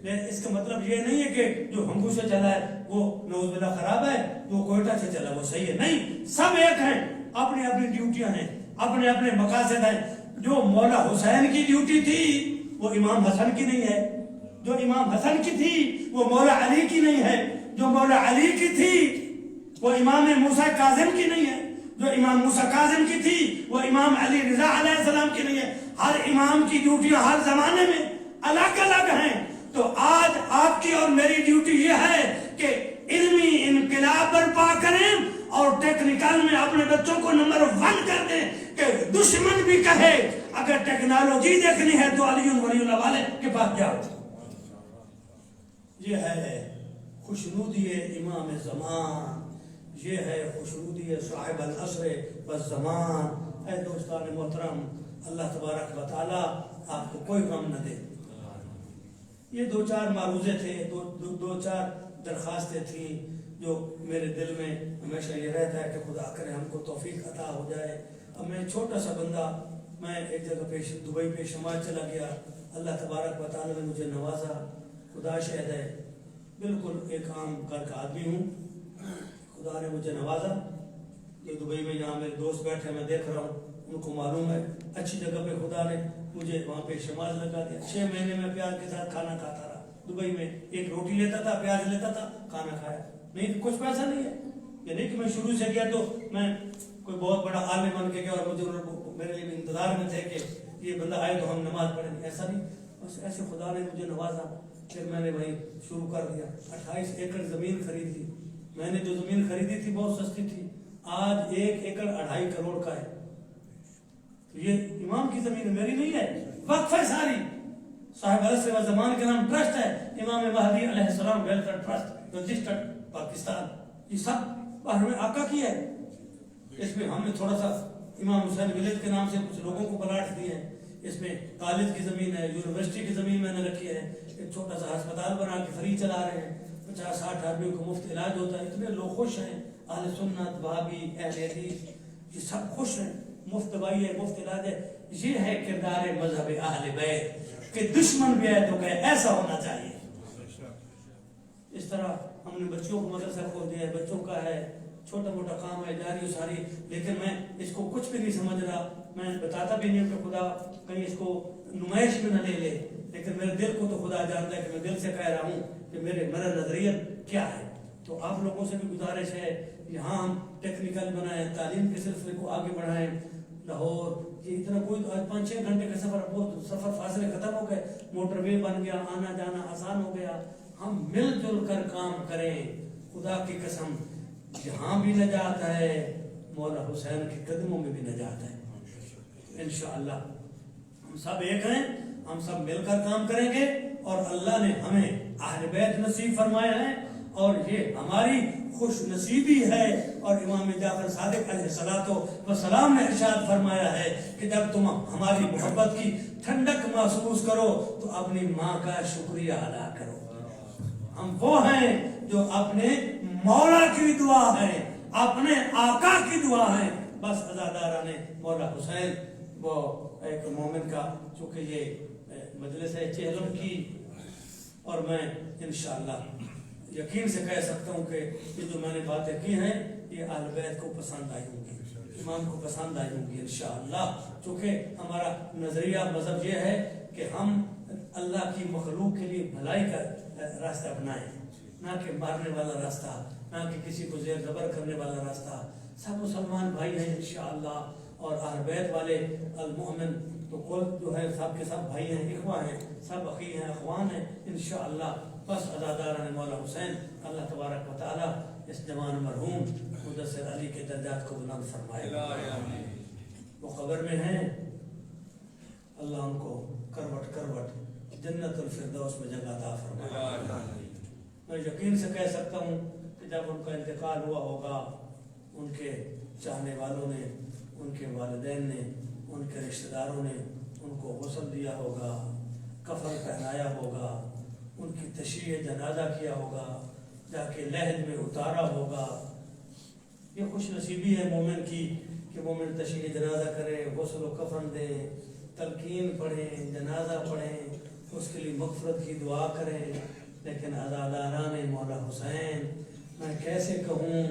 اس کا مطلب یہ نہیں ہے کہ جو ہنگو سے چلا ہے وہ نعوذ باللہ خراب ہے، جو کوئٹہ سے چلا وہ صحیح ہے. نہیں، سب ایک ہیں. اپنی اپنی ڈیوٹیاں ہیں، اپنے اپنے مقاصد ہیں. جو مولا حسین کی ڈیوٹی تھی وہ امام حسن کی نہیں ہے، جو امام حسن کی تھی وہ مولا علی کی نہیں ہے، جو مولا علی کی تھی وہ امام موسیٰ کاظم کی نہیں ہے، جو امام موسیٰ کاظم کی تھی وہ امام علی رضا علیہ السلام کی نہیں ہے. ہر امام کی ڈیوٹیاں ہر زمانے میں الگ الگ ہیں. تو آج آپ کی اور میری ڈیوٹی یہ ہے کہ علمی انقلاب برپا کریں اور ٹیکنیکل میں اپنے بچوں کو نمبر 1 کر دیں کہ دشمن بھی کہے اگر ٹیکنالوجی دیکھنی ہے تو علی ولی اللہ والے کے پاس جاؤ. یہ ہے خوشنودی امام زمان، یہ ہے خوشنودی صاحب العصر والزمان اے دوستان محترم، اللہ تبارک و تعالی آپ کو کوئی غم نہ دے۔ یہ 2-4 معروضے تھے، دو چار درخواستیں تھیں جو میرے دل میں ہمیشہ یہ رہتا ہے کہ خدا کرے ہم کو توفیق عطا ہو جائے۔ اب میں چھوٹا سا بندہ، میں ایک جگہ پہ دبئی پہ شمال چلا گیا، اللہ تبارک و تعالی نے مجھے نوازا، خدا شاہد ہے، بالکل ایک عام گھر کا آدمی ہوں، خدا نے مجھے نوازا۔ یہ دبئی میں جہاں میرے دوست بیٹھے میں دیکھ رہا ہوں، ان کو معلوم ہے اچھی جگہ پہ خدا نے مجھے وہاں پہ شمال لگا دیا۔ 6 مہینے میں پیاز کے ساتھ کھانا کھاتا رہا دبئی میں، ایک روٹی لیتا تھا، پیاز لیتا تھا، کھانا کھایا۔ نہیں کچھ پیسہ نہیں ہے، یہ نہیں کہ میں شروع سے گیا تو میں کوئی بہت بڑا عالم بن کے گیا اور مجھے میرے لیے انتظار میں تھے کہ یہ بندہ آئے تو ہم نماز پڑھیں گے، ایسا نہیں، بس ایسے خدا نے مجھے نوازا۔ پھر میں نے وہیں شروع کر دیا، 28 ایکڑ زمین خرید لی۔ میں نے جو زمین خریدی تھی بہت سستی تھی، آج 1 ایکڑ 2.5 کروڑ کا ہے۔ یہ امام کی زمین میری نہیں ہے، وقف ہے ساری، صاحب عرصے و زمان کے نام ٹرسٹ ہے، امام مہدی علیہ السلام ویلفیئر ٹرسٹ رجسٹرڈ پاکستان، یہ سب باہر میں آقا کی ہے۔ اس میں ہم نے تھوڑا سا امام حسین ولیج کے نام سے کچھ لوگوں کو پلاٹ دیے ہیں، اس میں کالج کی زمین ہے، یونیورسٹی کی زمین میں نے رکھی ہے، ایک چھوٹا سا ہسپتال بنا کے فری چلا رہے ہیں، 50-60 آدمیوں کو مفت علاج ہوتا ہے۔ اتنے لوگ خوش ہیں، اہل سنت، وہابی، اہل حدیث، یہ سب خوش ہیں، مفت دوائی ہے، مفت علاج ہے۔ یہ ہے کردار مذہب اہل بیت کہ دشمن بھی ہے تو کہ ایسا ہونا چاہیے۔ اس طرح ہم نے بچوں کو مدرسہ کھول دیا ہے، بچوں کا ہے، چھوٹا موٹا کام ہے، جاری و ساری، لیکن میں اس کو کچھ بھی نہیں سمجھ رہا، میں بتاتا بھی نہیں کہ خدا کہیں اس کو نمائش میں نہ لے لے، لیکن میرے دل کو تو خدا جانتا ہے کہ میں دل سے کہہ رہا ہوں کہ میرا نظریت کیا ہے۔ تو آپ لوگوں سے بھی گزارش ہے، یہاں ہم ٹیکنیکل بنائیں، تعلیم کے سلسلے کو آگے بڑھائیں۔ لاہور یہ اتنا کوئی 5-6 گھنٹے کا سفر، بہت سفر فاصلے ختم ہو گئے، موٹر وے بن گیا، آنا جانا آسان ہو گیا۔ ہم مل جل کر کام کریں، خدا کی قسم یہاں بھی نجات ہے، مولا حسین کے قدموں میں بھی نجات ہے انشاءاللہ۔ ہم سب ایک ہیں، ہم سب مل کر کام کریں گے، اور اللہ نے ہمیں اہل بیت نصیب فرمایا ہے، اور یہ ہماری خوش نصیبی ہے۔ اور امام جعفر صادق علیہ السلام نے ارشاد فرمایا ہے کہ جب تم ہماری محبت کی ٹھنڈک محسوس کرو تو اپنی ماں کا شکریہ ادا کرو۔ ہم وہ ہیں جو اپنے مولا کی دعا ہے، اپنے آقا کی دعا ہے۔ بس عزادارہ نے مولا حسین، وہ ایک مومن کا، چونکہ یہ مجلس ہے چہلم کی، اور میں انشاءاللہ یقین سے کہہ سکتا ہوں کہ یہ جو میں نے باتیں کی ہیں یہ اہل بیت کو پسند آئی ہوں گی، امام کو پسند آئی ہوں گی انشاءاللہ، چونکہ ہمارا نظریہ مذہب یہ ہے کہ ہم اللہ کی مخلوق کے لیے بھلائی کا راستہ اپنائیں، نہ کہ مارنے والا راستہ، نہ کہ کسی کو زیر زبر کرنے والا راستہ۔ سب مسلمان بھائی ہیں انشاءاللہ، اور اہل بیت والے المؤمن تو کل جو ہے سب کے سب بھائی ہیں، اخوہ ہیں، سب اخی ہیں، اخوان ہیں انشاءاللہ۔ بس عزاداران مولا حسین، اللہ تبارک و تعالی اس جوان مرحوم مدثر علی کے درجات کو بلند فرمائے۔ وہ قبر میں ہیں، اللہ ان کو کروٹ کروٹ جنت الفردوس میں جگہ عطا فرمائے۔ میں یقین سے کہہ سکتا ہوں کہ جب ان کا انتقال ہوا ہوگا، ان کے چاہنے والوں نے، ان کے والدین نے، ان کے رشتہ داروں نے ان کو غسل دیا ہوگا، کفن پہنایا ہوگا، ان کی تشریح جنازہ کیا ہوگا، جا کے لحد میں اتارا ہوگا۔ یہ خوش نصیبی ہے مومن کی کہ مومن تشریح جنازہ کرے، غسل و کفن دے، تلقین پڑھیں، جنازہ پڑھیں، اس کے لیے مغفرت کی دعا کریں۔ لیکن عزاداران مولا حسین، میں کیسے کہوں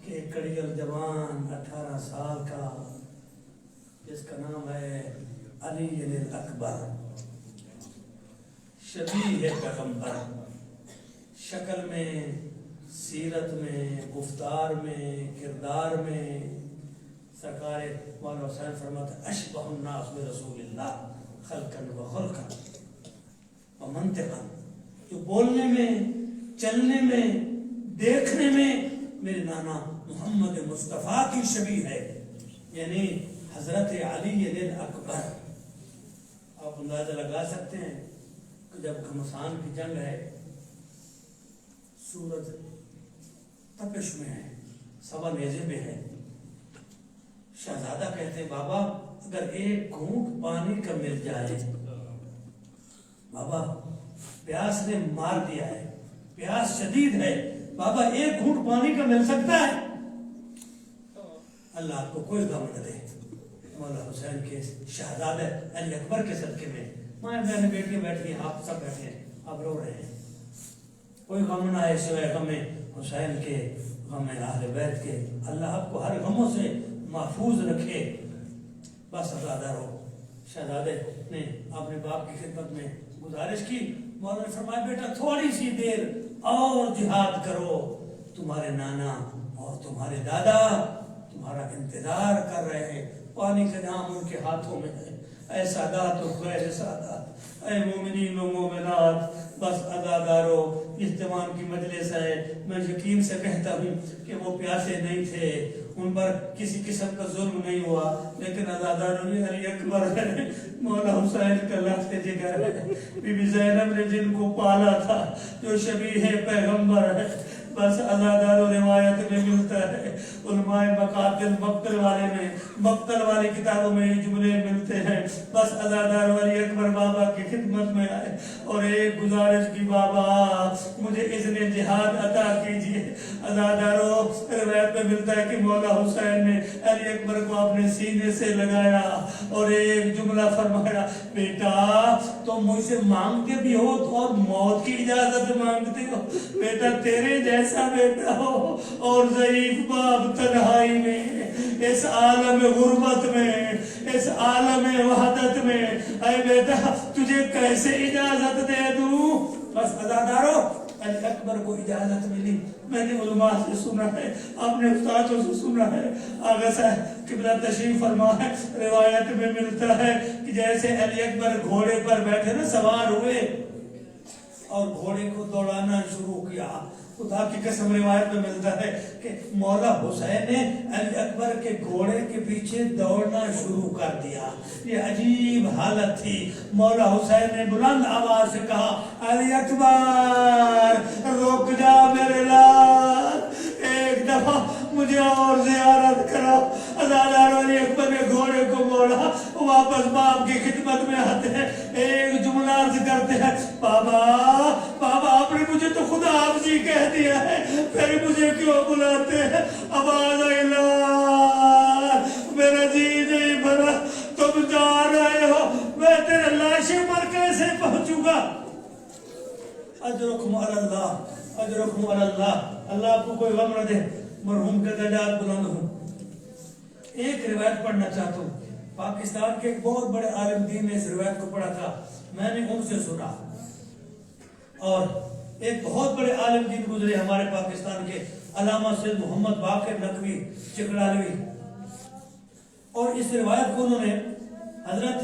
کہ ایک کڑیل جوان 18 سال کا، جس کا نام ہے علی الاکبر، شبیہ پیغمبر، شکل میں، سیرت میں، گفتار میں، کردار میں، سرکار مولا حسین فرماتے اشبہ الناس برسول اللہ خلقا و خلقا و منطقا، جو بولنے میں، چلنے میں، دیکھنے میں میرے نانا محمد مصطفیٰ کی شبیہ ہے، یعنی حضرت علی الاکبر۔ آپ اندازہ لگا سکتے ہیں کہ جب گھمسان کی جنگ ہے، سورج تپش میں ہے، سوا نیزے میں ہے، شہزادہ کہتے ہیں بابا اگر ایک گھونٹ پانی کا مل جائے، بابا پیاس نے مار دیا ہے، پیاس شدید ہے، بابا ایک گھونٹ پانی کا مل سکتا ہے؟ اللہ آپ کو کوئی غم نہ دے۔ مولا حسین کے شہزادہ علی اکبر کے صدقے میں ماں بہن بیٹی بیٹھی ہیں، آپ سب بیٹھے ہیں، آپ رو رہے ہیں، کوئی غم نہ ہے سوائے غم حسین کے، غم اہل بیت کے۔ اللہ آپ کو ہر غموں سے محفوظ رکھے۔ بس ازادہ رہو۔ شہزادے نے اپنے باپ کی خدمت میں گزارش کی، مولا نے فرمایا بیٹا تھوڑی سی دیر اور جہاد کرو، تمہارے نانا اور تمہارے دادا تمہارا انتظار کر رہے ہیں، پانی کا جام ان کے ہاتھوں میں ہے۔ اے سادات و غیر سادات، اے مومنین و مومنات، بس ازادارو، اجتماع کی مجلس ہے، میں یقین سے کہتا ہوں کہ وہ پیاسے نہیں تھے، ان پر کسی قسم کا ظلم نہیں ہوا، لیکن ازادارو علی اکبر ہے، مولا حسین کا لفظ جگر ہے، بی بی زینب نے جن کو پالا تھا، جو شبیہ پیغمبر ہے۔ بس ازادارو روایت میں ملتا ہے، علماء مقاتل مقتل والے میں، مقتل والی کتابوں میں یہ جملے ملتے ہیں۔ بس ازادارو علی اکبر بابا کی خدمت میں آئے اور ایک گزارش کی، بابا مجھے اذن جہاد عطا کیجیے۔ ازادارو روایت میں ملتا ہے کہ مولا حسین نے علی اکبر کو اپنے سینے سے لگایا اور ایک جملہ فرمایا، بیٹا تم مجھ سے مانگتے بھی ہو اور موت کی اجازت مانگتے ہو، بیٹا تیرے جیسا بیٹا ہو اور ضعیف باپ تنہائی میں، اس عالم غربت میں، اس عالم وحدت میں، اے بیٹا تجھے کیسے اجازت دے دوں؟ بس ازادارو علی اکبر کو اجازت ملی۔ میں نے علماء سے سنا ہے، اپنے استادوں سے سنا ہے، آغا صاحب قبلہ تشریف فرما ہے، روایت میں ملتا ہے کہ جیسے علی اکبر گھوڑے پر بیٹھے نا، سوار ہوئے اور گھوڑے کو دوڑانا شروع کیا، خدا کی قسم روایت میں ملتا ہے کہ مولا حسین نے علی اکبر کے گھوڑے کے پیچھے دوڑنا شروع کر دیا۔ یہ عجیب حالت تھی۔ مولا حسین نے بلند آواز سے کہا، علی اکبر رک جا میرے لال، ایک دفعہ مجھے اور زیارت کرو۔ ازادارو علی اکبر نے گھوڑے کو موڑا، واپس باپ کی خدمت میں آتے ہیں، ایک جملہ عرض کرتے ہیں، بابا آپ نے مجھے تو خدا آپ جی کہہ دیا ہے، پھر مجھے کیوں بلاتے ہیں؟ آواز اللہ میرا جی نہیں بھرا، تم جا رہے ہو، میں تیرے لاشے پر کیسے پہنچوں گا؟ اجرکم علی اللہ، اجرکم علی اللہ۔ اللہ آپ کو کوئی غم نہ دے، مرحوم کے درجات بلند ہوں۔ ایک روایت پڑھنا چاہتا ہوں، پاکستان کے ایک بہت بڑے عالم دین نے اس روایت کو پڑھا تھا، میں نے ان سے سنا، اور ایک بہت بڑے عالم دین گزرے ہمارے پاکستان کے، علامہ سید محمد باقر نقوی چکڑالوی، اور اس روایت کو انہوں نے، حضرت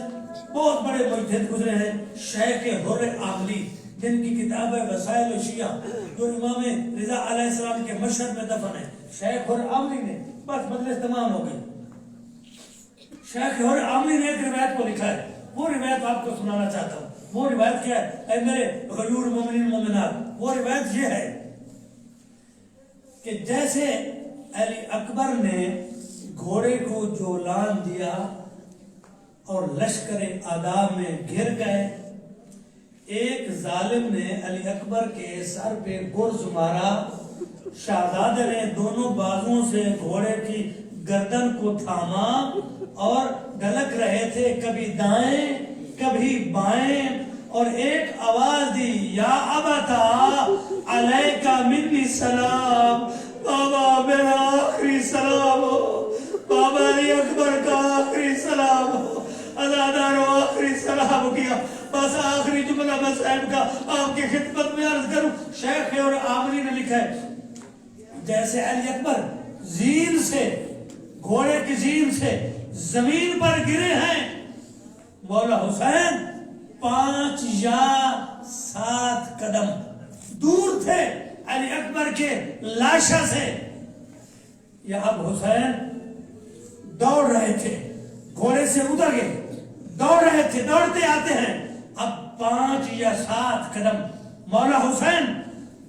بہت بڑے مجتہد گزرے ہیں، شیخ حر عاملی، جن کی کتاب ہے وسائل الشیعہ، جو امام رضا علیہ السلام کے مشہد میں دفن ہے، شیخ حر عاملی نے، بس مجلس تمام ہو گئی۔ شیخ حر عاملی نے ایک روایت کو لکھا ہے، وہ روایت آپ کو سنانا چاہتا ہوں۔ وہ روایت کیا ہے؟ اے میرے غیور مومنین مومنات، وہ روایت یہ ہے کہ جیسے علی اکبر نے گھوڑے کو جولان دیا اور لشکر آداب میں گر گئے، ایک ظالم نے علی اکبر کے سر پہ گرز مارا، شہزادے نے دونوں بازوؤں سے گھوڑے کی گردن کو تھاما اور ڈلک رہے تھے، کبھی دائیں کبھی بائیں، اور ایک آواز دی، یا ابتا علیکہ منی سلام، بابا میرا آخری سلام ہو، بابا علی اکبر کا آخری سلام ہو۔ ازادارو آخری سلام کیا، بس آخری جملہ میں صاحب کا آپ کی خدمت میں عرض کروں، شیخ اور عاملی نے لکھا ہے، جیسے علی اکبر زین سے، گھوڑے کی زین سے زمین پر گرے ہیں، مولا حسین 5 یا 7 قدم دور تھے علی اکبر کے لاشا سے۔ یا اب حسین دوڑ رہے تھے، گھوڑے سے اتر گئے، دوڑ رہے تھے، دوڑتے آتے ہیں، اب 5 یا 7 قدم مولا حسین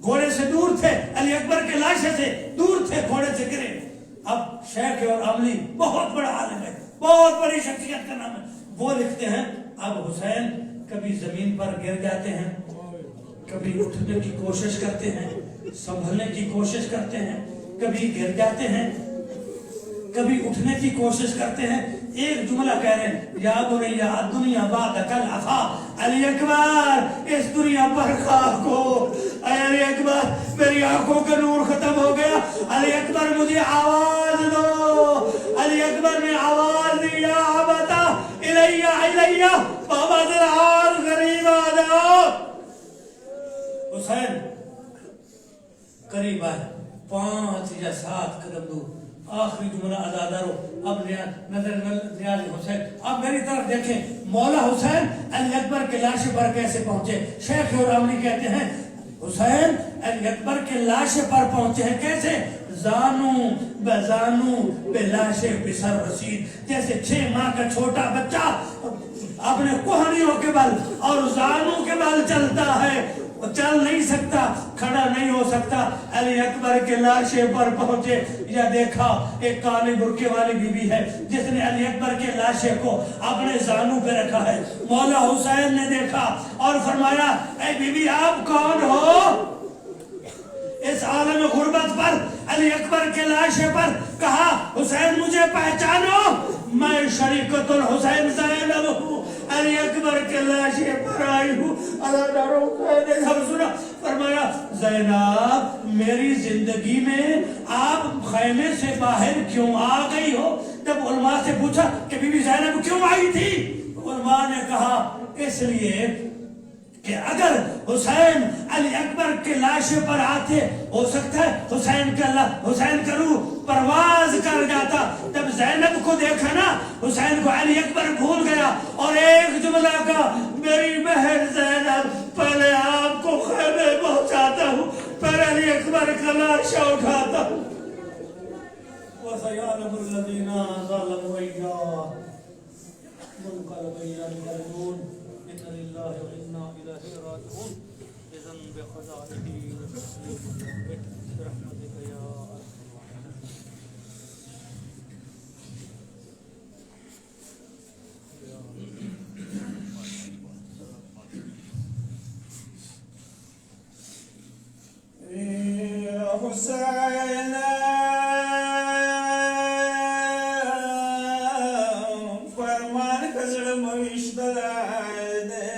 گھوڑے سے دور تھے، علی اکبر کے لاشے سے دور تھے، گھوڑے سے گرے، اب شیخ اور عملی بہت بڑا عالم ہے, بہت بڑی شخصیت کا نام ہے. وہ لکھتے ہیں اب حسین کبھی زمین پر گر جاتے ہیں, کبھی اٹھنے کی کوشش کرتے ہیں, سنبھلنے کی کوشش کرتے ہیں, کبھی گر جاتے ہیں, کبھی اٹھنے کی کوشش کرتے ہیں. ایک جملہ کہہ رہے ہیں, یا بنیا الدنیا بعدک العفا, علی اکبر اس دنیا پر خاک ہو, علی اکبر میری آنکھوں کا نور ختم ہو گیا, علی اکبر مجھے آواز دو. علی اکبر نے آواز دی, یا ابتا الیہ الیہ, بابا ذرا قریب آ جاؤ. حسین قریب آئے, 5 یا 7 قدم دور. آخری جملہ ازادارو, اب نظر نیاز حسین, اب میری طرف دیکھیں, مولا حسین علی اکبر کے لاشے پر کیسے پہنچے. شیخ اور عملی کہتے ہیں حسین علی اکبر کے لاشے پر پہنچے ہیں کیسے, زانو بے لاشے بسر رسید, جیسے 6 ماہ کا چھوٹا بچہ اپنے کوہنیوں کے بل اور زانو کے بل چلتا ہے, چل نہیں سکتا, کھڑا نہیں ہو سکتا. علی اکبر کے لاشے پر پہنچے, یا دیکھا ایک کالے برقعے والی بی بی ہے جس نے علی اکبر کے لاشے کو اپنے زانو پہ رکھا ہے. مولا حسین نے دیکھا اور فرمایا, اے بی بی آپ کون ہو؟ اس عالم غربت پر علی اکبر کے لاشے پر کہا, حسین مجھے پہچانو, میں شریکت الحسین زینب ہوں, علی اکبر کے لاشے پر آئی ہوں. اللہ نے سب سنا. فرمایا, زینب میری زندگی میں آپ خیمے سے باہر کیوں آ گئی ہو؟ جب علماء سے پوچھا کہ بی بی زینب کیوں آئی تھی, علماء نے کہا اس لیے کہ اگر حسین علی اکبر کے لاشے پر آتے, ہو سکتا ہے حسین کا روح پرواز کر جاتا. جب زینب کو دیکھا نا, حسین کو علی اکبر بھول گیا اور ایک جملہ کا, میری بہن زینب پہلے آپ کو خیمے پہنچاتا ہوں, پھر علی اکبر کا لاشا اٹھاتا ہوں. وَسَيَعْلَمُ الَّذِينَ ظَلَمُوا أَيَّ مُنْقَلَبٍ يَنْقَلِبُونَ إِنَّ لِلَّهِ وَإِنَّا إِلَيْهِ راجعون. إِذًا بِخَزَائِنِهِ برحمتك يا حسین فرمان کزڑ موشتل دے,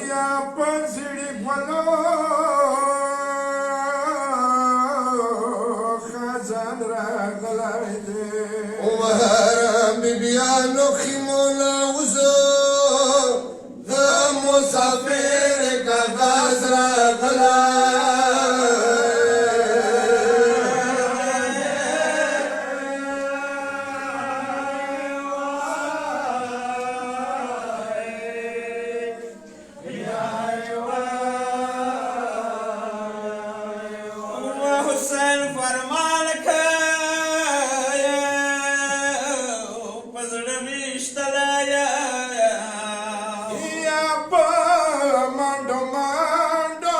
یا پسڑی بلو خزان را غلائی دے, وہرم بیانو خیمونا وزو دا مسافر کا غاز را غلائی. حسین فرمان پزڑ میشتل یا پا مانڈو مانڈو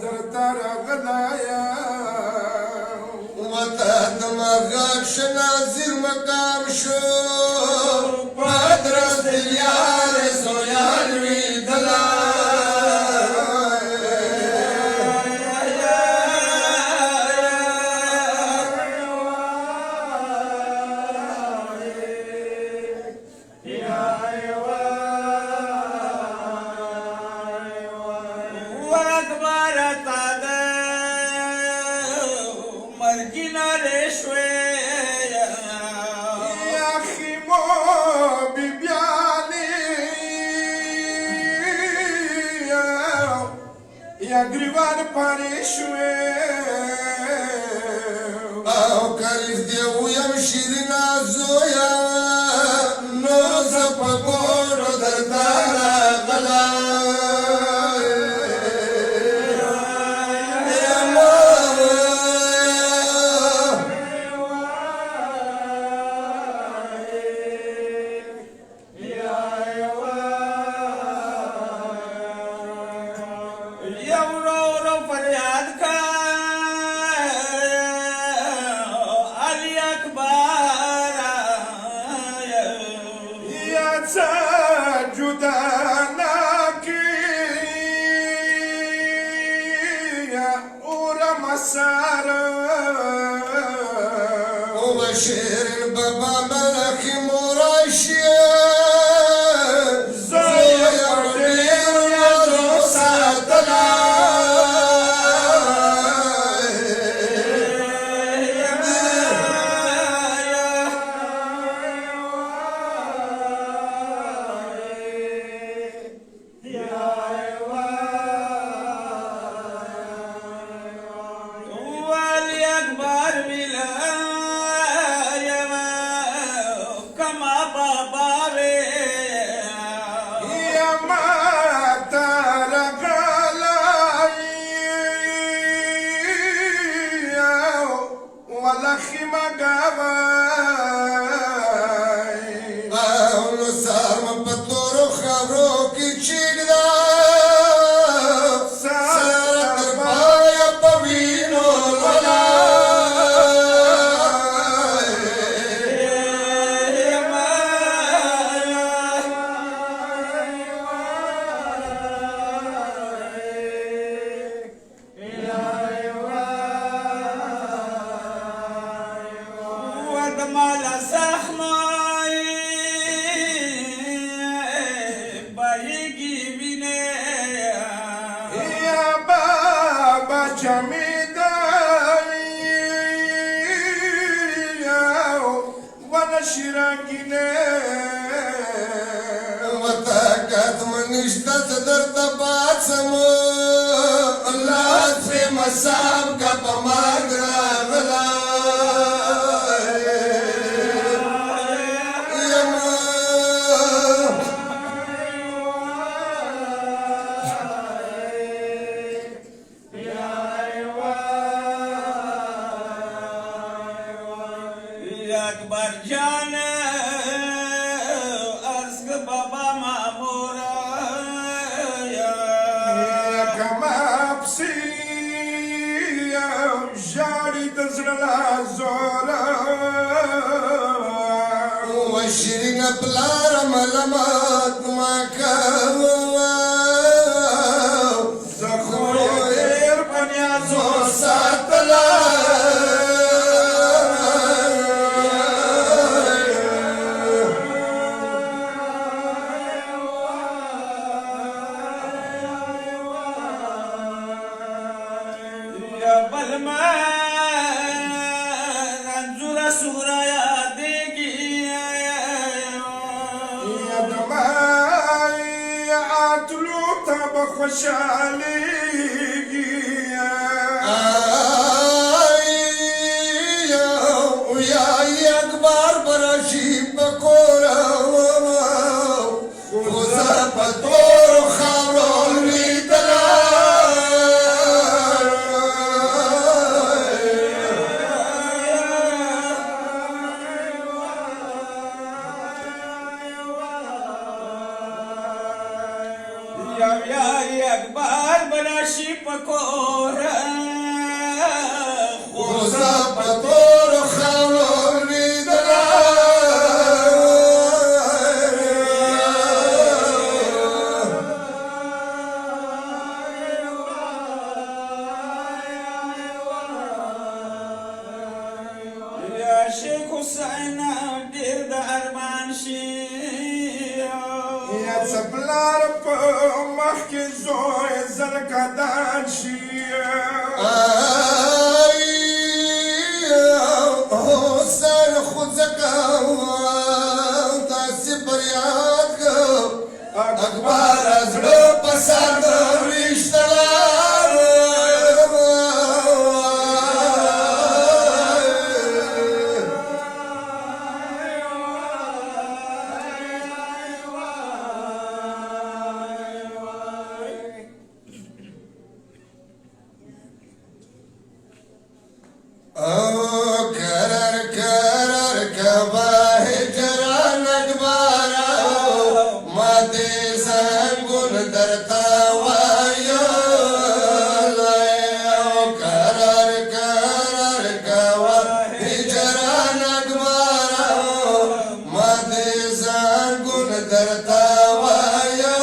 در تارا غلایا, وطا دماغاش نازر مقام شو, پادرس دیار سویانوی دلا. Agrivar parishwe Ao karis deu yam shirina zoya No zapagoro dardara gala یا څه جدا نه کړي اور مسار او بشیر بابا ملخی مراشی زویا پدیر یادو ساتلا والی اکبر ولایا کما بابا وے یا ماتا رغلائی ولخی مگاوائی اولو سارم پتور خبرو کی چیگ دا سارت بایا پوینو ودمال زخمای بایگی بینه یا بابا جمیدائی ونشرنگینه وطاقت منشتت در تباسم لات فی مساب کا پماغ راغلا اکبر جان ارزق بابا مامورا کماپسی جاری دزرلا زورا وشرین پلار ملمات مکاوا زخو دیر پنیازو ساتلا بلما رنجور سورا یادگی یدمائی آتلو تب خوشحالیگی آئی اکبر برشی بکورا خوزا پتور خارون لیدلا یا اکبر بناشی پکورا خوزا پتور خارون لیدلا یا شیخ حسین دیر د ارمان شی یا سپلار پا مخی زوی زلکدان شی حسین خود زکاو داسی پریاد کو اکبر از رو پسند رشتلار کرر کرر کبا ہجران اکبارا مادی سنگون درتا وائیو لائیو کرر کرر کبا ہجران اکبارا مادی سنگون درتا وایا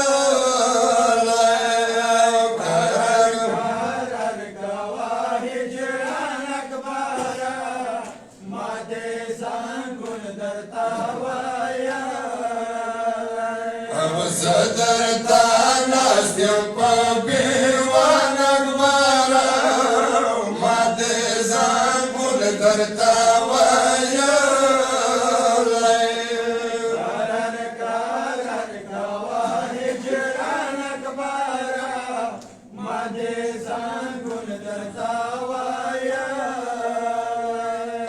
درتا ناستیم پا بیوان اکبارا ما دے زنگون درتا وایا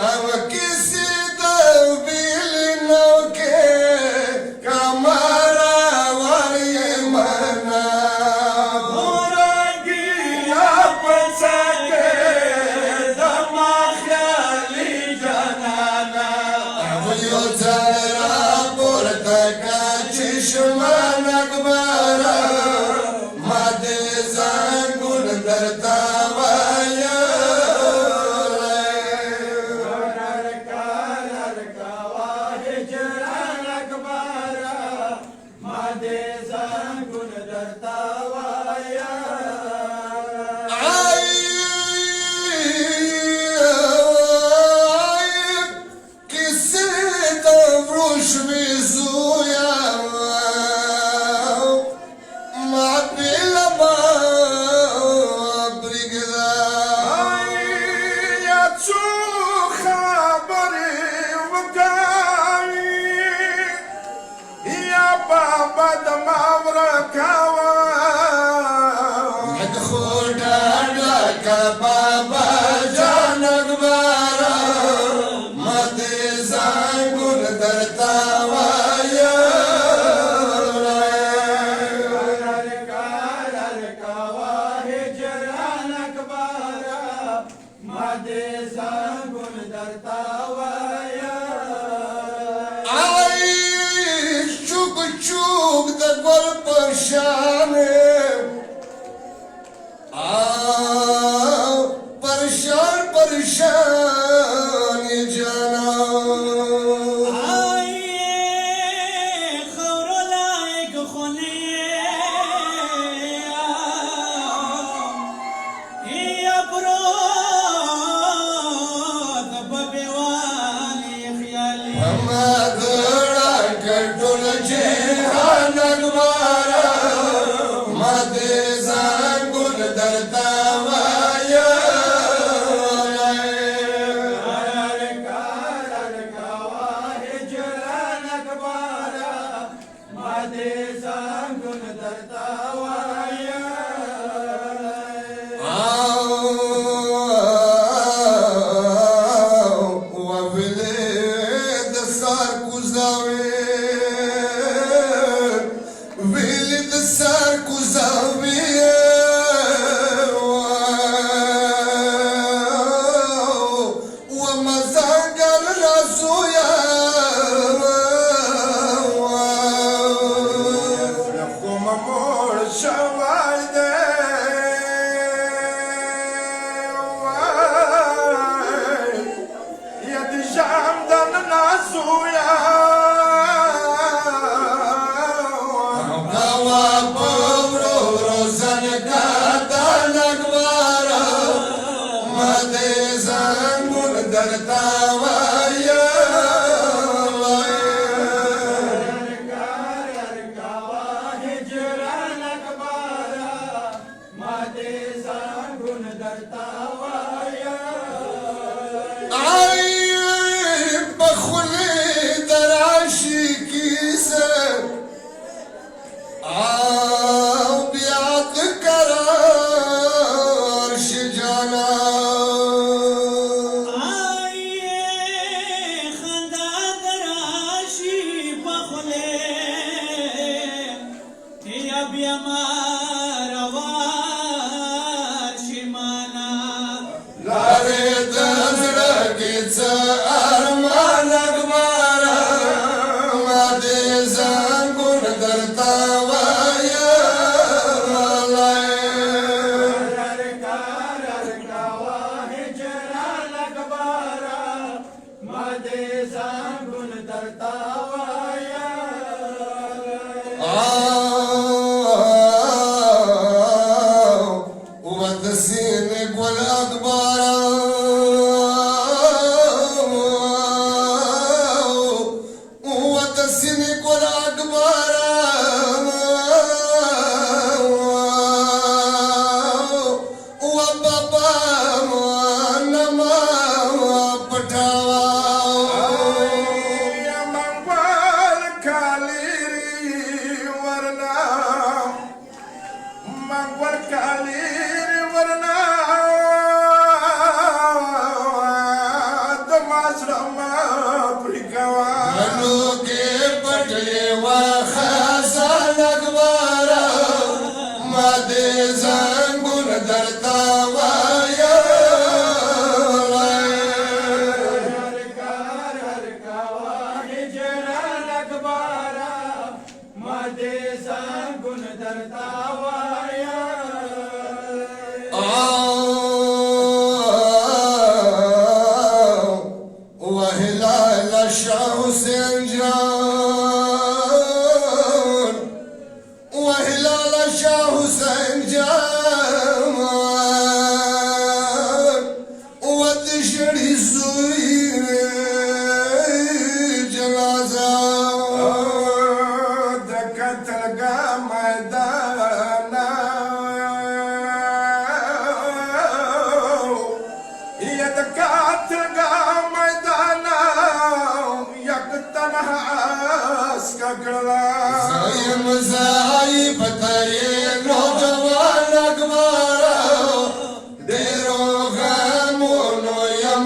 اب کسی دویل نو کے کمارا واری منا گورنگی آپ سکے دما خیالی جانانا اب یو جرا پورتا کا چشمان اکبارا مادے زنگون درتا وایا بابا جان اکبارا مدے زنگون درتا وایا آئی چوک چوک دا گل پرشانے پریشان پریشان جانا آئیے خور لائق خونی یا برود ببیوالی خیالی مدڑا کٹول جہان اکبارا مدے زنگون درتا وایا وخزان اکبارا ما دې زنګون درته وایم وهلال شاه حسین جان وهلال شاه حسین جان ودشړي زوی جنازه د قتلګاه میدان یا د قتلګاه میدان یک تنها اسکا کړلا زایم زای پتاي نوجوان اکبر ډېرو غمونو یم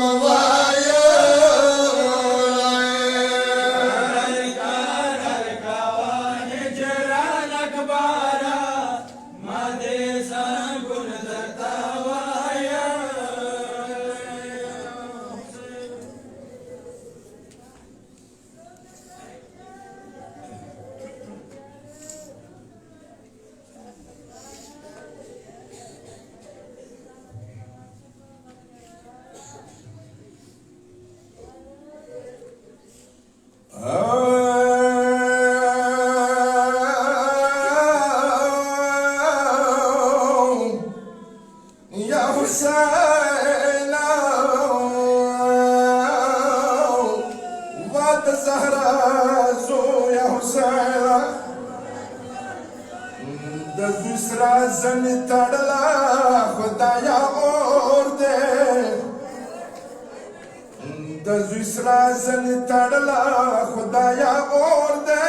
یا حسین واد زهرا زو یا حسین د دوسرا زن تړلا خدایا اور دے د دوسرا زن تړلا خدایا اور دے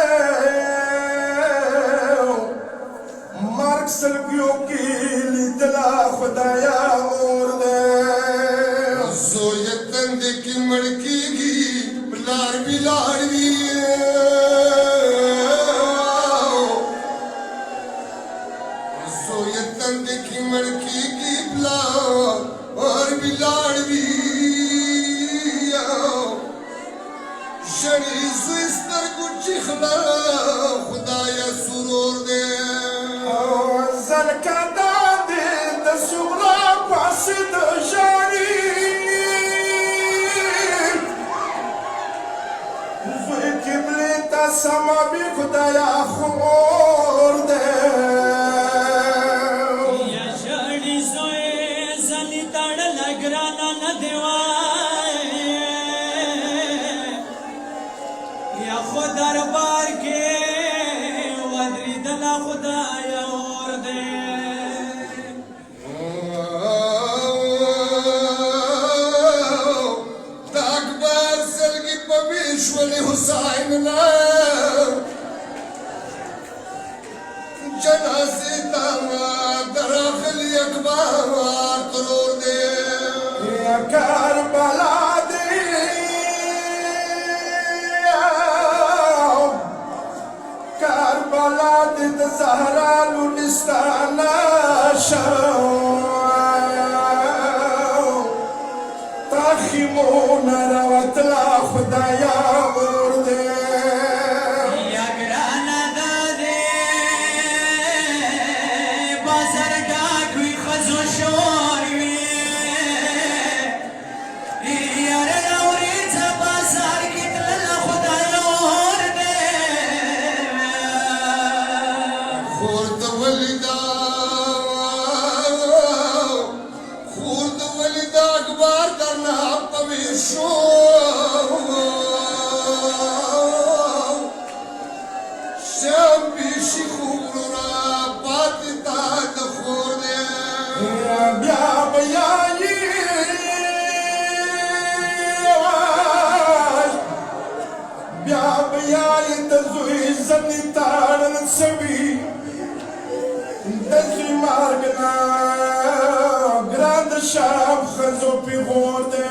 مارک سلګیو کې لیدلا خدایا اور دے زویتن دې کې مړکیږي بلار بلار وی زویتن دې کې مړکیږي بلار اور بلار وی شری زوستر ګچ خلا خدایا سرور دے زلکدا دې د سورا پاس د جاری زوی قبله تا سما بي خدایا خور دے یا شړی زوی زنی تړل ګرانا نه دیوای یا خو دربار کې ودریدل خدایا اور دے اکبر سلگی پویشولی حسین نا جنازی تاما دراخلی اکبر ترور دے یا کربلا دے کربلا دے زہرا لونستانا شاو تاخیمون روتلا خدایا اور دے یا ګرانا دے بازار ډاکوي خزو شور وی یار اوري څه بازار کې تل خدایا اور دے خورد ولیدا اکبر کرنا پویشو شبیشی خورا پاتی تا دخور دے بیا بیایی بیا بیایی تزوی زنی تارن سوی دزوی مارگنا گراند شاب خزو پی غور دے